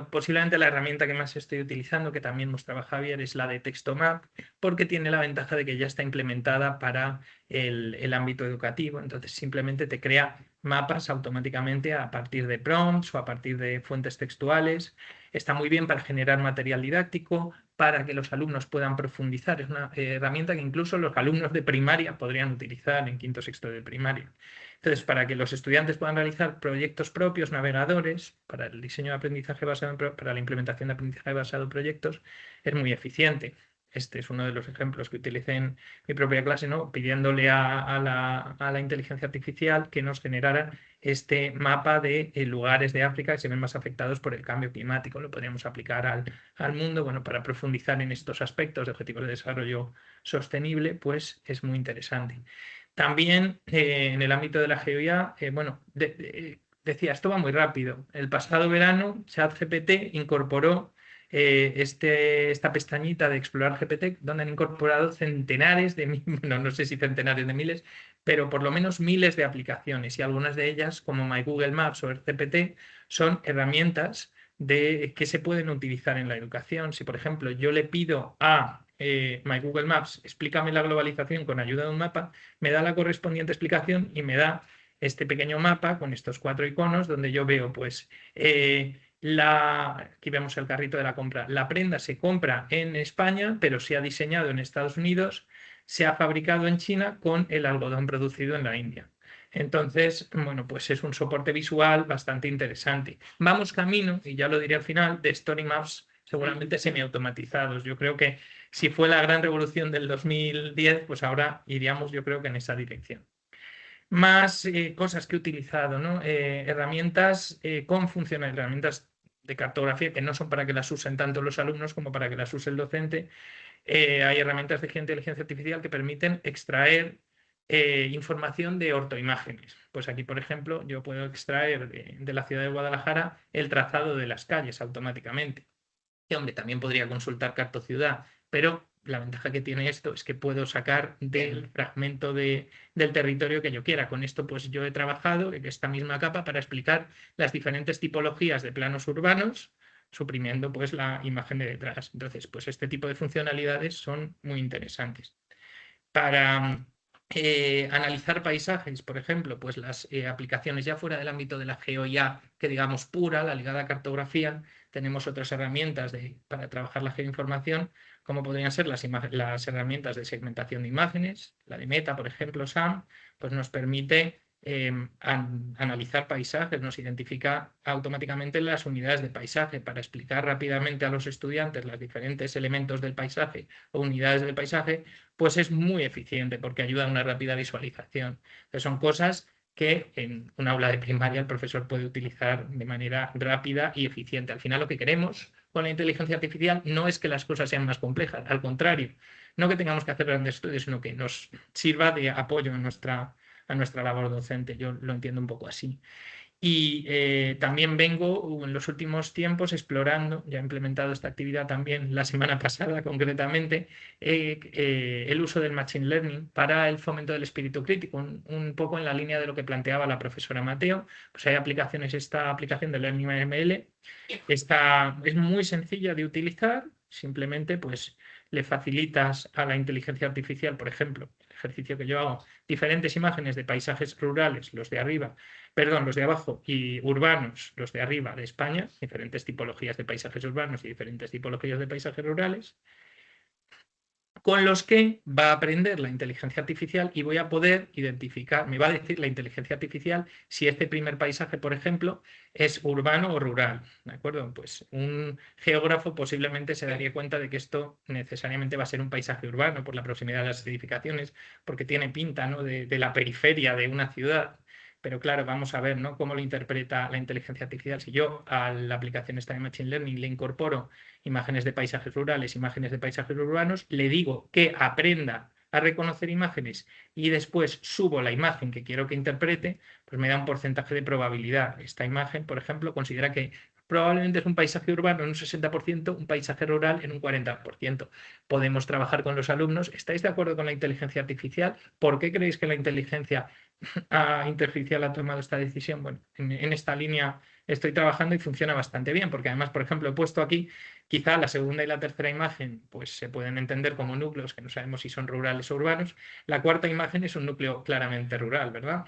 Posiblemente la herramienta que más estoy utilizando, que también mostraba Javier, es la de TextoMap, porque tiene la ventaja de que ya está implementada para el ámbito educativo. Entonces simplemente te crea mapas automáticamente a partir de prompts o a partir de fuentes textuales. Está muy bien para generar material didáctico, para que los alumnos puedan profundizar. Es una herramienta que incluso los alumnos de primaria podrían utilizar en quinto o sexto de primaria. Entonces, para que los estudiantes puedan realizar proyectos propios, navegadores, para el diseño de aprendizaje basado para la implementación de aprendizaje basado en proyectos, es muy eficiente. este es uno de los ejemplos que utilicé en mi propia clase, ¿no? Pidiéndole a la inteligencia artificial que nos generara este mapa de lugares de África que se ven más afectados por el cambio climático. Lo podríamos aplicar al mundo, bueno, para profundizar en estos aspectos de objetivos de desarrollo sostenible, pues es muy interesante. También en el ámbito de la GeoIA, bueno, decía, esto va muy rápido. El pasado verano, ChatGPT incorporó esta pestañita de Explorar GPT, donde han incorporado centenares de miles, no sé si centenares de miles, pero por lo menos miles de aplicaciones, y algunas de ellas, como My Google Maps o RCPT, son herramientas que se pueden utilizar en la educación. Si, por ejemplo, yo le pido a My Google Maps, explícame la globalización con ayuda de un mapa, me da la correspondiente explicación y me da este pequeño mapa con estos 4 iconos donde yo veo, pues, aquí vemos el carrito de la compra. La prenda se compra en España, pero se ha diseñado en Estados Unidos, se ha fabricado en China con el algodón producido en la India. Entonces, bueno, pues es un soporte visual bastante interesante. Vamos camino, y ya lo diré al final, de Story Maps seguramente semiautomatizados. Yo creo que si fue la gran revolución del 2010, pues ahora iríamos, yo creo que en esa dirección. Más cosas que he utilizado, ¿no? Herramientas con funcionalidades, herramientas de cartografía que no son para que las usen tanto los alumnos como para que las use el docente. Hay herramientas de inteligencia artificial que permiten extraer información de ortoimágenes. Pues aquí, por ejemplo, yo puedo extraer de la ciudad de Guadalajara el trazado de las calles automáticamente. Y, hombre, también podría consultar Cartociudad, pero la ventaja que tiene esto es que puedo sacar del fragmento del territorio que yo quiera. Con esto, pues yo he trabajado en esta misma capa para explicar las diferentes tipologías de planos urbanos, suprimiendo pues la imagen de detrás. Entonces, pues este tipo de funcionalidades son muy interesantes. Para analizar paisajes, por ejemplo, pues las aplicaciones ya fuera del ámbito de la GeoIA, que digamos pura, la ligada a cartografía, tenemos otras herramientas para trabajar la geoinformación, como podrían ser las herramientas de segmentación de imágenes, la de Meta, por ejemplo, SAM, pues nos permite analizar paisajes, nos identifica automáticamente las unidades de paisaje para explicar rápidamente a los estudiantes los diferentes elementos del paisaje o unidades del paisaje, pues es muy eficiente porque ayuda a una rápida visualización. Entonces son cosas que en un aula de primaria el profesor puede utilizar de manera rápida y eficiente. Al final lo que queremos con la inteligencia artificial no es que las cosas sean más complejas, al contrario, no que tengamos que hacer grandes estudios, sino que nos sirva de apoyo a nuestra labor docente. Yo lo entiendo un poco así. Y también vengo en los últimos tiempos explorando, ya he implementado esta actividad también la semana pasada concretamente, el uso del Machine Learning para el fomento del espíritu crítico, un poco en la línea de lo que planteaba la profesora Mateo. Pues hay aplicaciones, esta aplicación de Learning ML es muy sencilla de utilizar, simplemente pues le facilitas a la inteligencia artificial, por ejemplo, el ejercicio que yo hago, diferentes imágenes de paisajes rurales, los de abajo, y urbanos, los de arriba de España, diferentes tipologías de paisajes urbanos y diferentes tipologías de paisajes rurales, con los que va a aprender la inteligencia artificial y voy a poder identificar, me va a decir la inteligencia artificial si este primer paisaje, por ejemplo, es urbano o rural, ¿de acuerdo? Pues un geógrafo posiblemente se daría cuenta de que esto necesariamente va a ser un paisaje urbano por la proximidad de las edificaciones, porque tiene pinta, ¿no?, de la periferia de una ciudad. Pero claro, vamos a ver, ¿no?, cómo lo interpreta la inteligencia artificial. Si yo a la aplicación esta de Machine Learning le incorporo imágenes de paisajes rurales, imágenes de paisajes urbanos, le digo que aprenda a reconocer imágenes y después subo la imagen que quiero que interprete, pues me da un porcentaje de probabilidad. Esta imagen, por ejemplo, considera que probablemente es un paisaje urbano en un 60%, un paisaje rural en un 40%. Podemos trabajar con los alumnos. ¿Estáis de acuerdo con la inteligencia artificial? ¿Por qué creéis que la inteligencia artificial ha tomado esta decisión? Bueno, en esta línea estoy trabajando y funciona bastante bien, porque además, por ejemplo, he puesto aquí, quizá la segunda y la tercera imagen pues se pueden entender como núcleos que no sabemos si son rurales o urbanos. La cuarta imagen es un núcleo claramente rural, ¿verdad?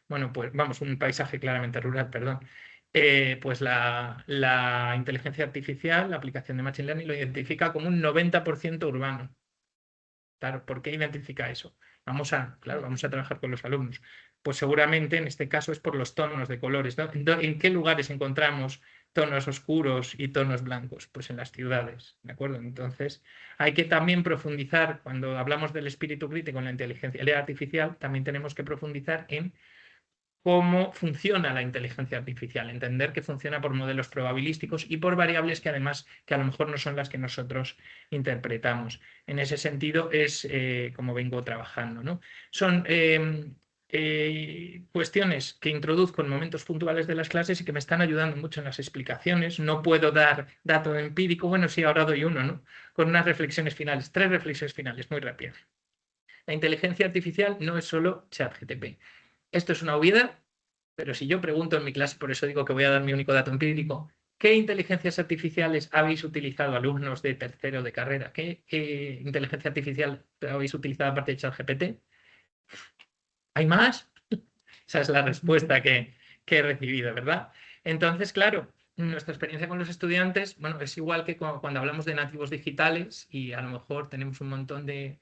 Bueno, pues vamos, un paisaje claramente rural, perdón. Pues la inteligencia artificial, la aplicación de Machine Learning, lo identifica como un 90% urbano. Claro, ¿por qué identifica eso? Vamos a trabajar con los alumnos. Pues seguramente en este caso es por los tonos de colores, ¿no? ¿En qué lugares encontramos tonos oscuros y tonos blancos? Pues en las ciudades, ¿de acuerdo? Entonces, hay que también profundizar, cuando hablamos del espíritu crítico en la inteligencia artificial, también tenemos que profundizar en cómo funciona la inteligencia artificial, entender que funciona por modelos probabilísticos y por variables que además que a lo mejor no son las que nosotros interpretamos. En ese sentido es como vengo trabajando, ¿no? Son cuestiones que introduzco en momentos puntuales de las clases y que me están ayudando mucho en las explicaciones. No puedo dar dato empírico, bueno, sí, ahora doy uno, ¿no? Con unas reflexiones finales, 3 reflexiones finales, muy rápidas. La inteligencia artificial no es solo ChatGPT. Esto es una obviedad, pero si yo pregunto en mi clase, por eso digo que voy a dar mi único dato empírico, ¿qué inteligencias artificiales habéis utilizado alumnos de tercero de carrera? ¿Qué inteligencia artificial habéis utilizado aparte de ChatGPT? ¿Hay más? Esa es la respuesta que he recibido, ¿verdad? Entonces, claro, nuestra experiencia con los estudiantes, bueno, es igual que cuando hablamos de nativos digitales y a lo mejor tenemos un montón de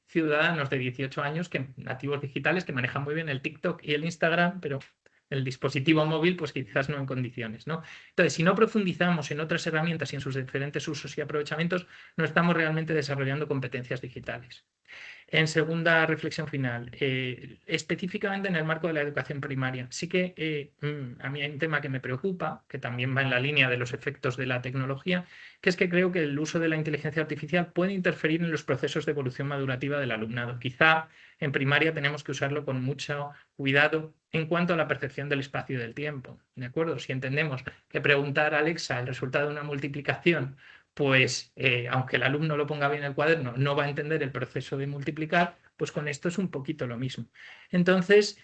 ciudadanos de 18 años, nativos digitales, que manejan muy bien el TikTok y el Instagram, pero el dispositivo móvil, pues quizás no en condiciones, ¿no? Entonces, si no profundizamos en otras herramientas y en sus diferentes usos y aprovechamientos, no estamos realmente desarrollando competencias digitales. En segunda reflexión final, específicamente en el marco de la educación primaria, sí que a mí hay un tema que me preocupa, que también va en la línea de los efectos de la tecnología, que es que creo que el uso de la inteligencia artificial puede interferir en los procesos de evolución madurativa del alumnado. Quizá en primaria tenemos que usarlo con mucho cuidado en cuanto a la percepción del espacio y del tiempo, ¿de acuerdo? Si entendemos que preguntar a Alexa el resultado de una multiplicación pues aunque el alumno lo ponga bien en el cuaderno, no va a entender el proceso de multiplicar, pues con esto es un poquito lo mismo. Entonces,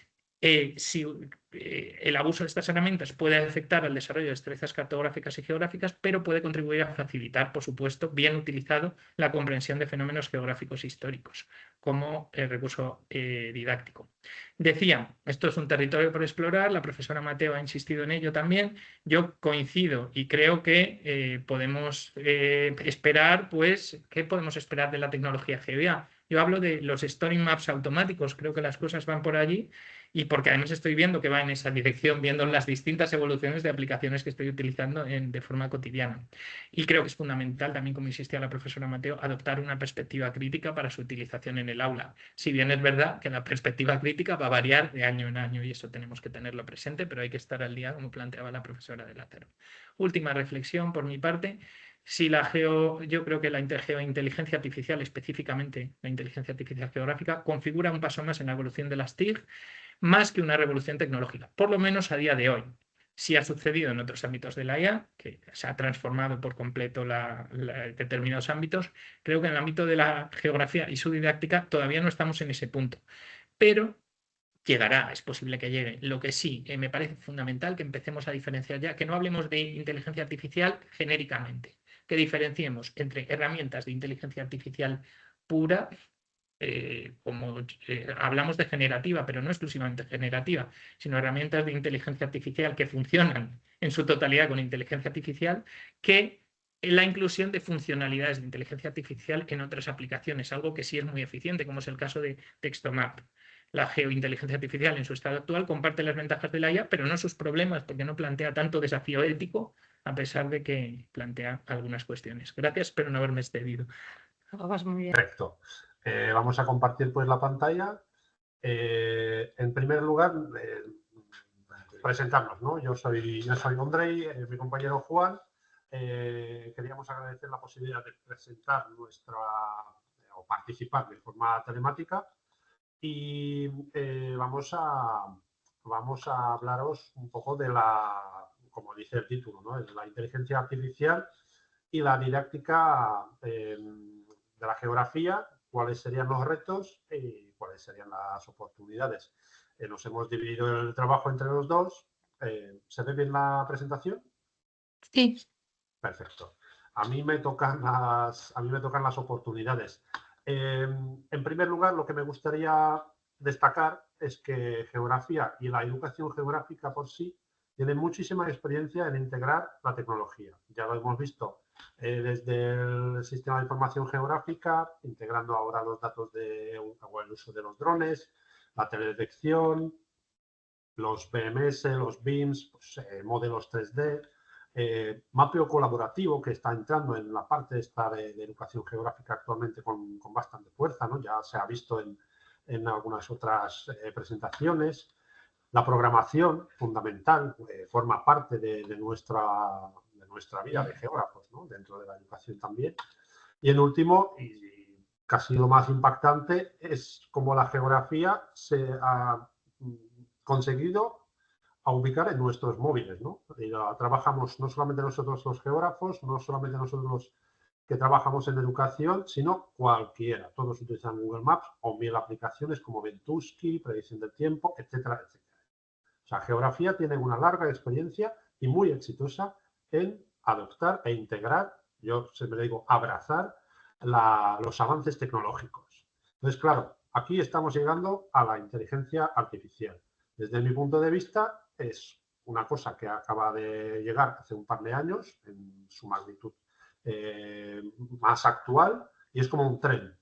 si el abuso de estas herramientas puede afectar al desarrollo de destrezas cartográficas y geográficas, pero puede contribuir a facilitar, por supuesto, bien utilizado, la comprensión de fenómenos geográficos históricos como recurso didáctico. Decía, esto es un territorio por explorar, la profesora Mateo ha insistido en ello también. Yo coincido y creo que podemos esperar, pues, ¿qué podemos esperar de la tecnología GBA? Yo hablo de los story maps automáticos, creo que las cosas van por allí y porque además estoy viendo que va en esa dirección, viendo las distintas evoluciones de aplicaciones que estoy utilizando de forma cotidiana. Y creo que es fundamental, también como insistía la profesora Mateo, adoptar una perspectiva crítica para su utilización en el aula. Si bien es verdad que la perspectiva crítica va a variar de año en año y eso tenemos que tenerlo presente, pero hay que estar al día, como planteaba la profesora de Lázaro. Última reflexión por mi parte. Yo creo que la inteligencia artificial, específicamente la inteligencia artificial geográfica, configura un paso más en la evolución de las TIC, más que una revolución tecnológica, por lo menos a día de hoy. Sí ha sucedido en otros ámbitos de la IA, que se ha transformado por completo determinados ámbitos. Creo que en el ámbito de la geografía y su didáctica todavía no estamos en ese punto, pero llegará, es posible que llegue. Lo que sí me parece fundamental que empecemos a diferenciar ya, que no hablemos de inteligencia artificial genéricamente, que diferenciemos entre herramientas de inteligencia artificial pura, hablamos de generativa, pero no exclusivamente generativa, sino herramientas de inteligencia artificial que funcionan en su totalidad con inteligencia artificial, que la inclusión de funcionalidades de inteligencia artificial en otras aplicaciones, algo que sí es muy eficiente, como es el caso de TextoMap. La geointeligencia artificial en su estado actual comparte las ventajas de la IA, pero no sus problemas, porque no plantea tanto desafío ético, a pesar de que plantea algunas cuestiones. Gracias, espero no haberme excedido. Vas muy bien. Perfecto. Vamos a compartir pues la pantalla. En primer lugar, presentarnos, ¿no? Yo soy Ondrej, mi compañero Juan. Queríamos agradecer la posibilidad de presentar o participar de forma telemática y vamos a hablaros un poco de como dice el título, ¿no? De la inteligencia artificial y la didáctica de la geografía, cuáles serían los retos y cuáles serían las oportunidades. Nos hemos dividido el trabajo entre los dos. ¿Se ve bien la presentación? Sí. Perfecto. A mí me tocan las oportunidades. En primer lugar, lo que me gustaría destacar es que geografía y la educación geográfica por sí tienen muchísima experiencia en integrar la tecnología. Ya lo hemos visto desde el sistema de información geográfica, integrando ahora los datos o el uso de los drones, la teledetección, los BMS, los BIMs, pues, modelos 3D, mapeo colaborativo que está entrando en la parte esta de educación geográfica actualmente con bastante fuerza, ¿no? Ya se ha visto en algunas otras presentaciones. La programación, fundamental, forma parte de nuestra vida de geógrafos, ¿no? Dentro de la educación también. Y en último, y casi lo más impactante, es cómo la geografía se ha conseguido a ubicar en nuestros móviles, ¿no? Y la trabajamos no solamente nosotros los geógrafos, no solamente nosotros los que trabajamos en educación, sino cualquiera. Todos utilizan Google Maps o 1000 aplicaciones como Ventuski, predicción del tiempo, etcétera, etcétera. O sea, geografía tiene una larga experiencia y muy exitosa en adoptar e integrar, yo siempre digo abrazar, los avances tecnológicos. Entonces, claro, aquí estamos llegando a la inteligencia artificial. Desde mi punto de vista, es una cosa que acaba de llegar hace un par de años, en su magnitud más actual, y es como un tren.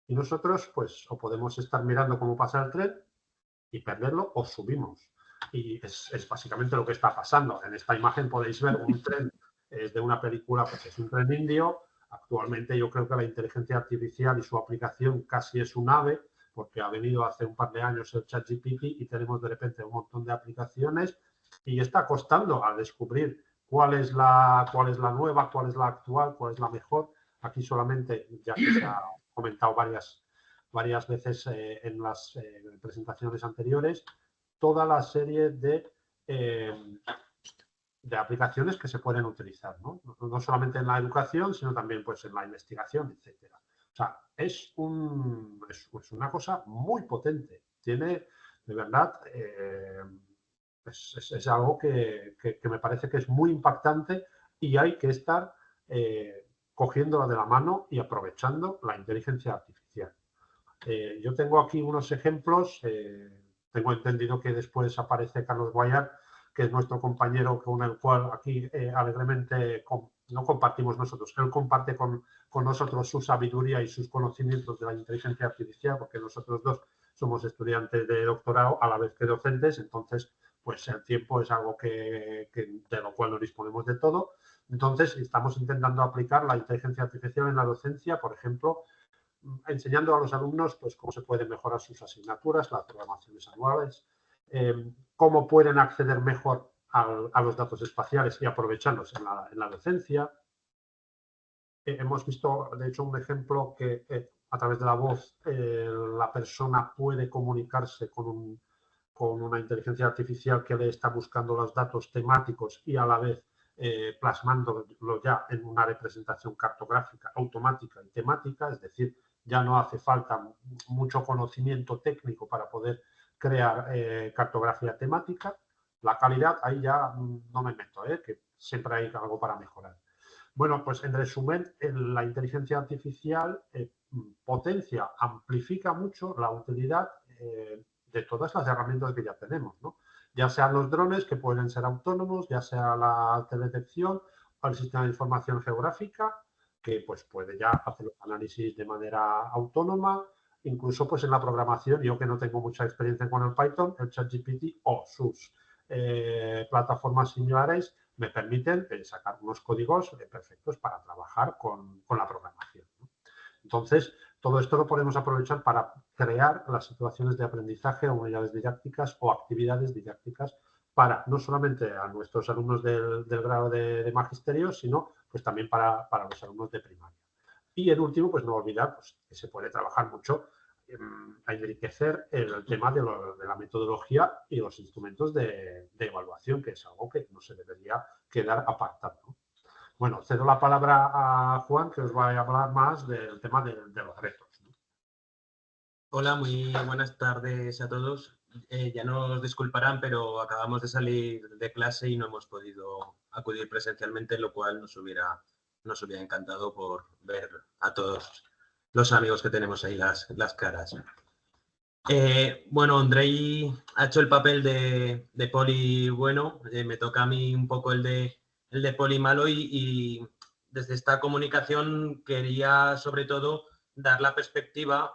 Y nosotros, pues, o podemos estar mirando cómo pasa el tren y perderlo, o subimos. Y es básicamente lo que está pasando. En esta imagen podéis ver un tren de una película, pues es un tren indio. Actualmente yo creo que la inteligencia artificial y su aplicación casi es un ave, porque ha venido hace un par de años el ChatGPT y tenemos de repente un montón de aplicaciones y está costando a descubrir cuál es la nueva, cuál es la actual, cuál es la mejor. Aquí solamente, ya que se ha comentado varias veces en las presentaciones anteriores, toda la serie de aplicaciones que se pueden utilizar, ¿no? No solamente en la educación, sino también pues, en la investigación, etcétera. O sea, es una cosa muy potente. Tiene, de verdad, es algo que me parece que es muy impactante y hay que estar cogiéndola de la mano y aprovechando la inteligencia artificial. Yo tengo aquí unos ejemplos. Tengo entendido que después aparece Carlos Guayar, que es nuestro compañero con el cual aquí alegremente no compartimos nosotros. Él comparte con nosotros su sabiduría y sus conocimientos de la inteligencia artificial, porque nosotros dos somos estudiantes de doctorado a la vez que docentes, entonces pues el tiempo es algo de lo cual no disponemos de todo. Entonces estamos intentando aplicar la inteligencia artificial en la docencia, por ejemplo, enseñando a los alumnos pues, cómo se pueden mejorar sus asignaturas, las programaciones anuales, cómo pueden acceder mejor a los datos espaciales y aprovecharlos en la docencia. Hemos visto, de hecho, un ejemplo que a través de la voz la persona puede comunicarse con una inteligencia artificial que le está buscando los datos temáticos y a la vez plasmándolo ya en una representación cartográfica automática y temática, es decir, ya no hace falta mucho conocimiento técnico para poder crear cartografía temática. La calidad, ahí ya no me meto, que siempre hay algo para mejorar. Bueno, pues en resumen, la inteligencia artificial potencia, amplifica mucho la utilidad de todas las herramientas que ya tenemos, ¿no? Ya sean los drones, que pueden ser autónomos, ya sea la teledetección o el sistema de información geográfica, que pues puede ya hacer los análisis de manera autónoma, incluso pues en la programación, yo que no tengo mucha experiencia con el Python, el ChatGPT o sus plataformas similares me permiten sacar unos códigos perfectos para trabajar con la programación, ¿no? Entonces, todo esto lo podemos aprovechar para crear las situaciones de aprendizaje o unidades didácticas o actividades didácticas para no solamente a nuestros alumnos del grado de magisterio, sino pues también para los alumnos de primaria. Y en último, pues no olvidar pues, que se puede trabajar mucho a enriquecer el tema de la metodología y los instrumentos de evaluación, que es algo que no se debería quedar apartado, ¿no? Bueno, cedo la palabra a Juan, que os va a hablar más del tema de los retos, ¿no? Hola, muy buenas tardes a todos. Ya nos disculparán, pero acabamos de salir de clase y no hemos podido acudir presencialmente, lo cual nos hubiera encantado por ver a todos los amigos que tenemos ahí las caras. Bueno, Andrei ha hecho el papel de poli bueno, me toca a mí un poco el de poli malo y desde esta comunicación quería sobre todo dar la perspectiva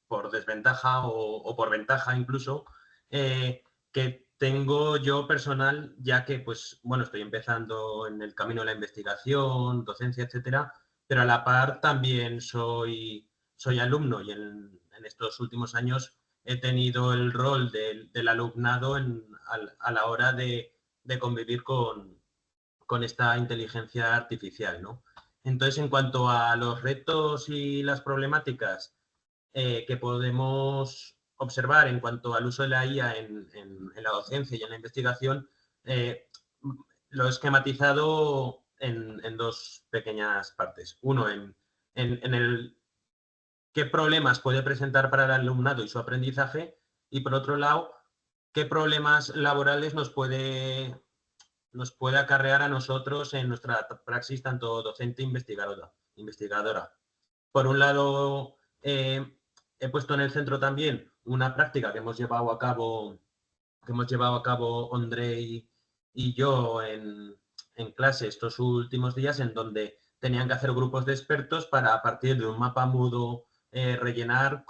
por desventaja o por ventaja incluso, que tengo yo personal, ya que, pues, bueno, estoy empezando en el camino de la investigación, docencia, etcétera, pero a la par también soy alumno y en estos últimos años he tenido el rol del alumnado a la hora de convivir con esta inteligencia artificial, ¿no? Entonces, en cuanto a los retos y las problemáticas que podemos observar en cuanto al uso de la IA en la docencia y en la investigación, lo he esquematizado en dos pequeñas partes. Uno, en el qué problemas puede presentar para el alumnado y su aprendizaje, y por otro lado, qué problemas laborales nos puede acarrear a nosotros en nuestra praxis, tanto docente e investigadora. Por un lado, he puesto en el centro también una práctica que hemos llevado a cabo Ondrej y yo en clase estos últimos días, en donde tenían que hacer grupos de expertos para, a partir de un mapa mudo, rellenar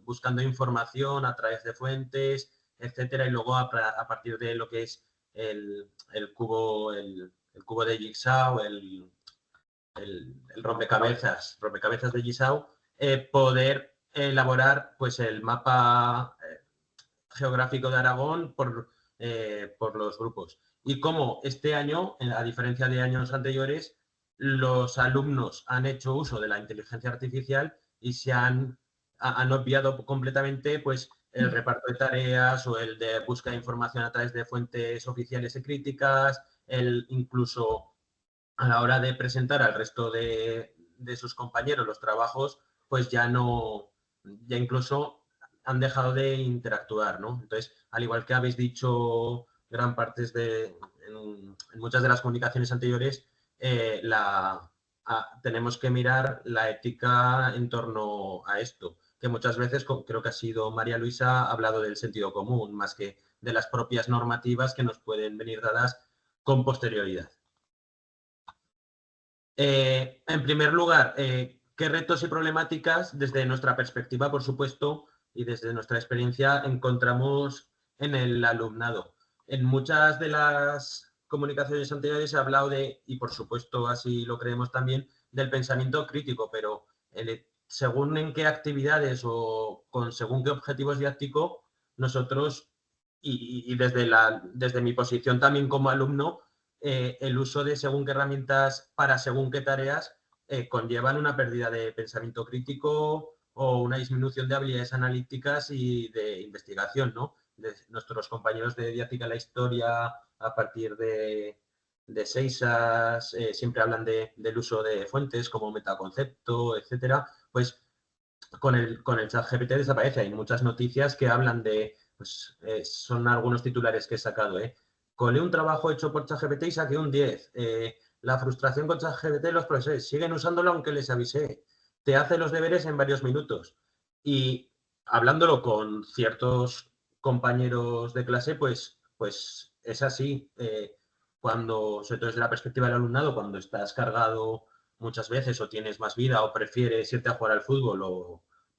buscando información a través de fuentes, etcétera, y luego a partir de lo que es el cubo de Jigsaw, el rompecabezas de Jigsaw, poder elaborar, pues, el mapa geográfico de Aragón por los grupos. Y como este año, a diferencia de años anteriores, los alumnos han hecho uso de la inteligencia artificial y se han obviado completamente, pues, el reparto de tareas o el de búsqueda de información a través de fuentes oficiales y críticas, incluso a la hora de presentar al resto de sus compañeros los trabajos, pues ya incluso han dejado de interactuar, ¿no? Entonces, al igual que habéis dicho gran parte en muchas de las comunicaciones anteriores, tenemos que mirar la ética en torno a esto, que muchas veces, creo que ha sido María Luisa, ha hablado del sentido común, más que de las propias normativas que nos pueden venir dadas con posterioridad. En primer lugar, ¿qué retos y problemáticas, desde nuestra perspectiva, por supuesto, y desde nuestra experiencia, encontramos en el alumnado? En muchas de las comunicaciones anteriores se ha hablado y por supuesto así lo creemos también, del pensamiento crítico, pero según en qué actividades o según qué objetivos didácticos, nosotros, y desde mi posición también como alumno, el uso de según qué herramientas para según qué tareas conllevan una pérdida de pensamiento crítico o una disminución de habilidades analíticas y de investigación, ¿no? Nuestros compañeros de didáctica de la historia, a partir de Seixas, siempre hablan del uso de fuentes como metaconcepto, etcétera. Pues con el ChatGPT desaparece. Hay muchas noticias que hablan de, pues, son algunos titulares que he sacado, colé un trabajo hecho por ChatGPT y saqué un 10. La frustración con ChatGPT, los profesores siguen usándolo aunque les avisé. Te hace los deberes en varios minutos. Y hablándolo con ciertos compañeros de clase, pues es así. Cuando, sobre todo desde la perspectiva del alumnado, cuando estás cargado muchas veces o tienes más vida o prefieres irte a jugar al fútbol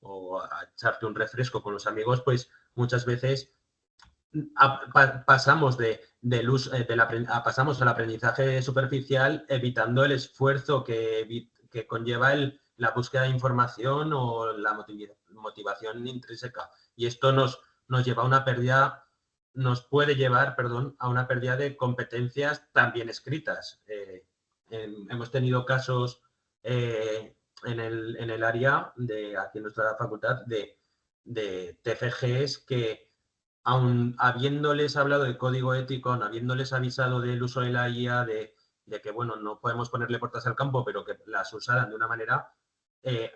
o a echarte un refresco con los amigos, pues muchas veces pasamos pasamos al aprendizaje superficial, evitando el esfuerzo que conlleva la búsqueda de información o la motivación intrínseca. Y esto nos lleva a una pérdida, nos puede llevar, perdón, a una pérdida de competencias también escritas. Hemos tenido casos en el área aquí en nuestra facultad de TFGs que, aun habiéndoles hablado de código ético, aun habiéndoles avisado del uso de la IA, de que, bueno, no podemos ponerle puertas al campo, pero que las usaran de una manera,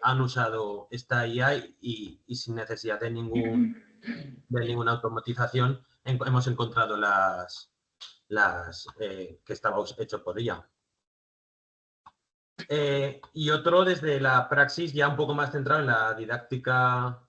han usado esta IA y sin necesidad de ninguna automatización hemos encontrado las que estaba hecho por ella. Y otro desde la praxis, ya un poco más centrado en la didáctica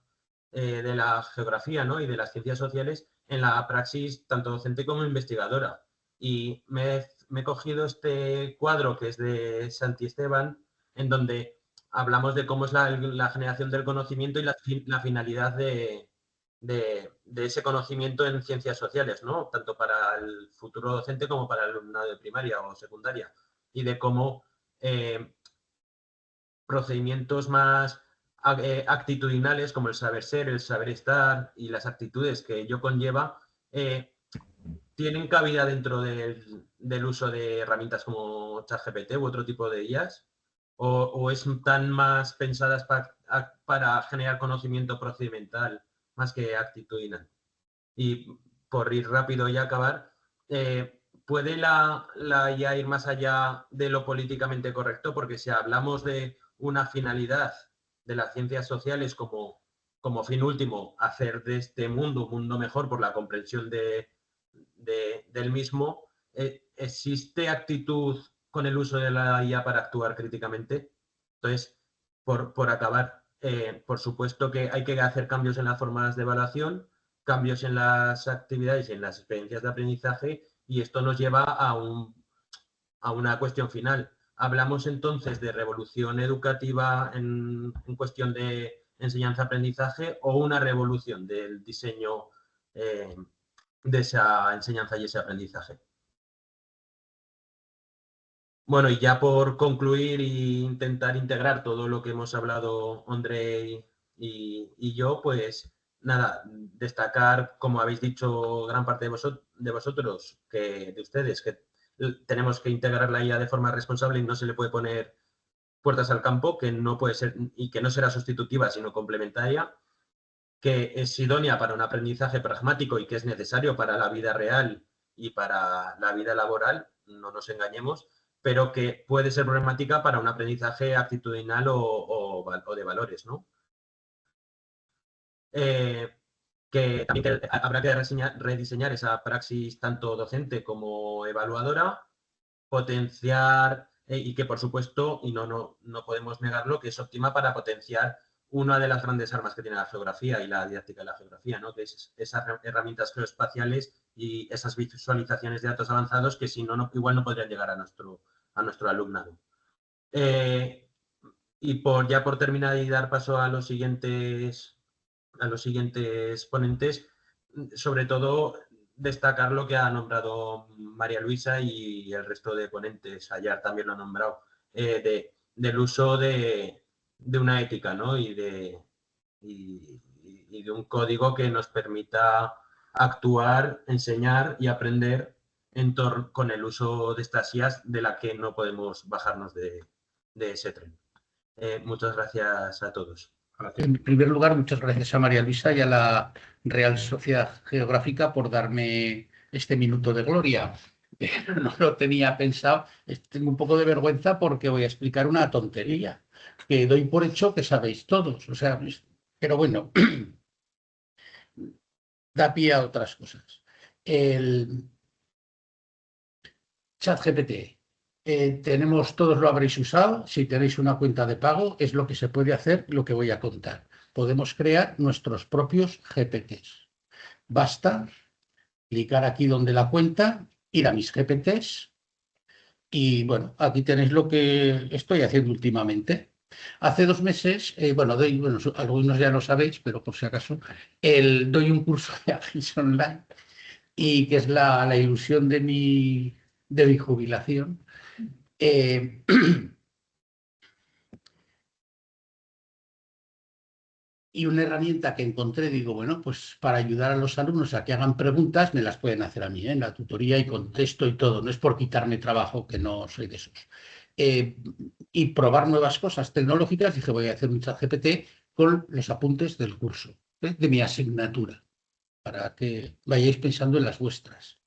de la geografía, ¿no? Y de las ciencias sociales, en la praxis tanto docente como investigadora. Y me he cogido este cuadro que es de Santi Esteban, en donde hablamos de cómo es la generación del conocimiento y la finalidad de ese conocimiento en ciencias sociales, ¿no? Tanto para el futuro docente como para el alumnado de primaria o secundaria, y de cómo procedimientos más actitudinales como el saber ser, el saber estar y las actitudes que ello conlleva tienen cabida dentro del uso de herramientas como ChatGPT u otro tipo de IAs, o están más pensadas para generar conocimiento procedimental más que actitudinal. Y por ir rápido y acabar, ¿puede la IA ir más allá de lo políticamente correcto? Porque si hablamos de una finalidad de las ciencias sociales como fin último, hacer de este mundo un mundo mejor por la comprensión del mismo, ¿existe actitud con el uso de la IA para actuar críticamente? Entonces, por acabar, por supuesto que hay que hacer cambios en las formas de evaluación, cambios en las actividades y en las experiencias de aprendizaje, y esto nos lleva a una cuestión final. ¿Hablamos entonces de revolución educativa en cuestión de enseñanza-aprendizaje o una revolución del diseño de esa enseñanza y ese aprendizaje? Bueno, y ya por concluir e intentar integrar todo lo que hemos hablado Andrei y yo, pues nada, destacar, como habéis dicho gran parte de vosotros, de ustedes, que tenemos que integrar la IA de forma responsable y no se le puede poner puertas al campo, que no puede ser y que no será sustitutiva, sino complementaria, que es idónea para un aprendizaje pragmático y que es necesario para la vida real y para la vida laboral, no nos engañemos, pero que puede ser problemática para un aprendizaje actitudinal o de valores, ¿no? Que también habrá que rediseñar esa praxis tanto docente como evaluadora, potenciar y que por supuesto, y no podemos negarlo, que es óptima para potenciar una de las grandes armas que tiene la geografía y la didáctica de la geografía, ¿no? Que es esas herramientas geoespaciales y esas visualizaciones de datos avanzados que si no, igual no podrían llegar a nuestro alumnado. Y ya por terminar y dar paso a los siguientes ponentes, sobre todo destacar lo que ha nombrado María Luisa y el resto de ponentes, ayer también lo ha nombrado, del uso de una ética, ¿no? y de un código que nos permita actuar, enseñar y aprender con el uso de estas IAs, de la que no podemos bajarnos de ese tren. Muchas gracias a todos. En primer lugar, muchas gracias a María Luisa y a la Real Sociedad Geográfica por darme este minuto de gloria. No lo tenía pensado. Tengo un poco de vergüenza porque voy a explicar una tontería que doy por hecho que sabéis todos. O sea, pero bueno, da pie a otras cosas. El ChatGPT. Todos lo habréis usado. Si tenéis una cuenta de pago, es lo que se puede hacer, lo que voy a contar. Podemos crear nuestros propios GPTs. Basta clicar aquí donde la cuenta, ir a mis GPTs y bueno, aquí tenéis lo que estoy haciendo últimamente. Hace 2 meses, algunos ya lo sabéis, pero por si acaso, doy un curso de Agis Online y que es la ilusión de mi jubilación. Y una herramienta que encontré, digo, bueno, pues para ayudar a los alumnos a que hagan preguntas, me las pueden hacer a mí, en la tutoría y contesto y todo. No es por quitarme trabajo, que no soy de esos. Y probar nuevas cosas tecnológicas, dije, voy a hacer un ChatGPT con los apuntes del curso, de mi asignatura, para que vayáis pensando en las vuestras.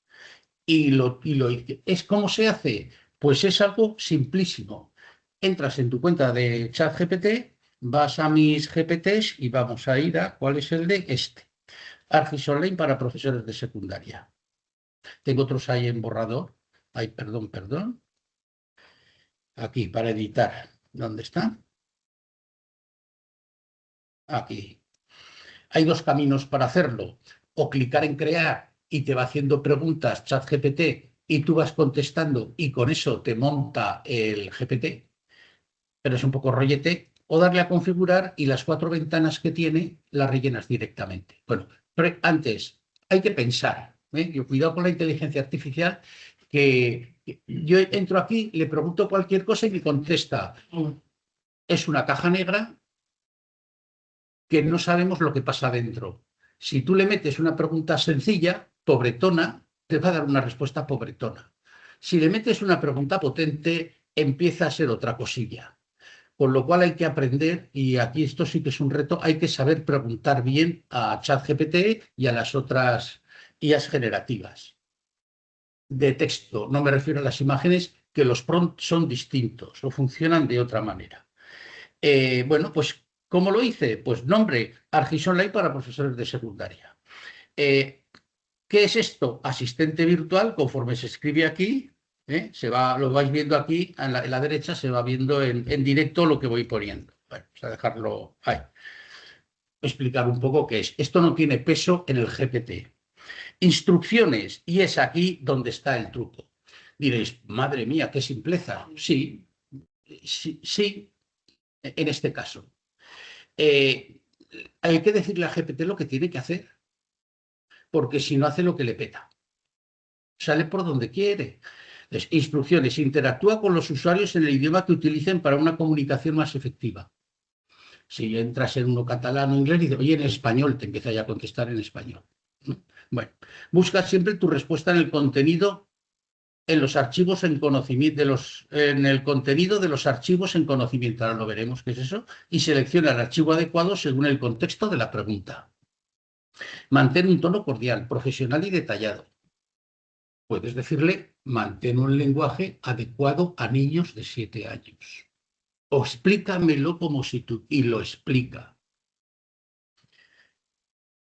Y lo hice. ¿Cómo se hace? Pues es algo simplísimo. Entras en tu cuenta de ChatGPT, vas a mis GPTs y vamos a ir a, ¿cuál es el de este? Agis Online para profesores de secundaria. Tengo otros ahí en borrador. Ay, perdón. Aquí, para editar. ¿Dónde está? Aquí. Hay 2 caminos para hacerlo. O clicar en crear y te va haciendo preguntas ChatGPT y tú vas contestando y con eso te monta el GPT. Pero es un poco rollete o darle a configurar y las 4 ventanas que tiene las rellenas directamente. Bueno, pero antes hay que pensar, ¿eh? Yo cuidado con la inteligencia artificial, que yo entro aquí, le pregunto cualquier cosa y me contesta. Es una caja negra que no sabemos lo que pasa dentro. Si tú le metes una pregunta sencilla, pobretona, te va a dar una respuesta pobretona. Si le metes una pregunta potente, empieza a ser otra cosilla. Con lo cual hay que aprender, y aquí esto sí que es un reto, hay que saber preguntar bien a ChatGPT y a las otras IAs generativas de texto. No me refiero a las imágenes, que los prompts son distintos o funcionan de otra manera. Bueno, pues, ¿cómo lo hice? Pues nombre, ArcGIS Online para profesores de secundaria. ¿Qué es esto? Asistente virtual, conforme se escribe aquí, lo vais viendo aquí, en la derecha se va viendo en directo lo que voy poniendo. Bueno, vamos a dejarlo ahí. Explicar un poco qué es. Esto no tiene peso en el GPT. Instrucciones, y es aquí donde está el truco. Diréis, madre mía, qué simpleza. Sí, en este caso. Hay que decirle a GPT lo que tiene que hacer, porque si no hace lo que le peta. Sale por donde quiere. Entonces, instrucciones, interactúa con los usuarios en el idioma que utilicen para una comunicación más efectiva. Si entras en uno catalán o inglés, dice, oye, en español, te empieza ya a contestar en español. Bueno, busca siempre tu respuesta en el contenido, en los archivos en conocimiento, en el contenido de los archivos en conocimiento. Ahora lo veremos qué es eso. Y selecciona el archivo adecuado según el contexto de la pregunta. Mantén un tono cordial, profesional y detallado. Puedes decirle, mantén un lenguaje adecuado a niños de 7 años. O explícamelo como si tú... Y lo explica.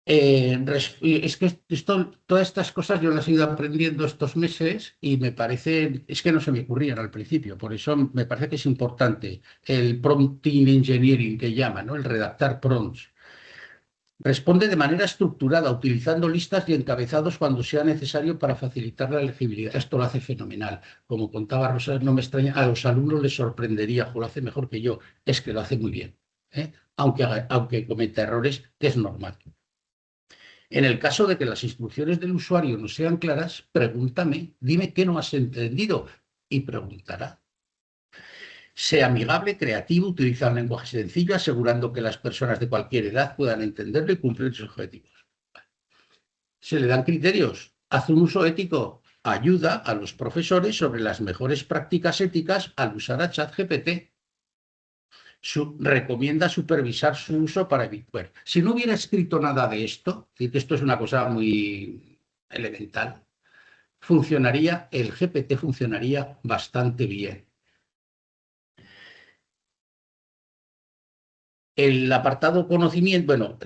Es que todas estas cosas yo las he ido aprendiendo estos meses y me parece, es que no se me ocurrían al principio, por eso me parece que es importante el prompting engineering que llaman, ¿no? El redactar prompts. Responde de manera estructurada, utilizando listas y encabezados cuando sea necesario para facilitar la legibilidad. Esto lo hace fenomenal. Como contaba Rosa, no me extraña, a los alumnos les sorprendería, lo hace mejor que yo, es que lo hace muy bien, aunque cometa errores, que es normal. En el caso de que las instrucciones del usuario no sean claras, pregúntame, dime qué no has entendido y preguntará. Sea amigable, creativo, utiliza un lenguaje sencillo, asegurando que las personas de cualquier edad puedan entenderlo y cumplir sus objetivos. Se le dan criterios. Haz un uso ético. Ayuda a los profesores sobre las mejores prácticas éticas al usar a ChatGPT. Recomienda supervisar su uso para evitar. Bueno, si no hubiera escrito nada de esto, y que esto es una cosa muy elemental, el GPT funcionaría bastante bien. El apartado conocimiento, bueno,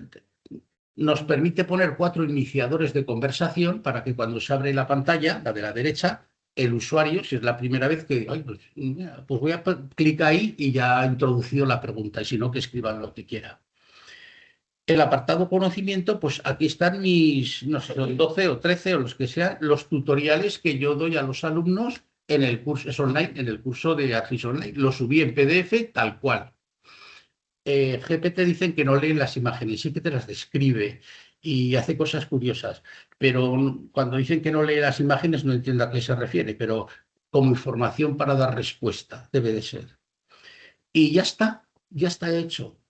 nos permite poner 4 iniciadores de conversación para que cuando se abre la pantalla, la de la derecha, el usuario, si es la primera vez que, pues voy a clicar ahí y ya ha introducido la pregunta, y si no, que escriban lo que quiera. El apartado conocimiento, pues aquí están mis, no sé, 12 o 13 o los que sean, los tutoriales que yo doy a los alumnos en el curso, es online, en el curso de ArcGIS Online. Lo subí en PDF tal cual. GPT dicen que no leen las imágenes, sí que te las describe y hace cosas curiosas, pero cuando dicen que no lee las imágenes no entiendo a qué se refiere, pero como información para dar respuesta debe de ser. Y ya está hecho.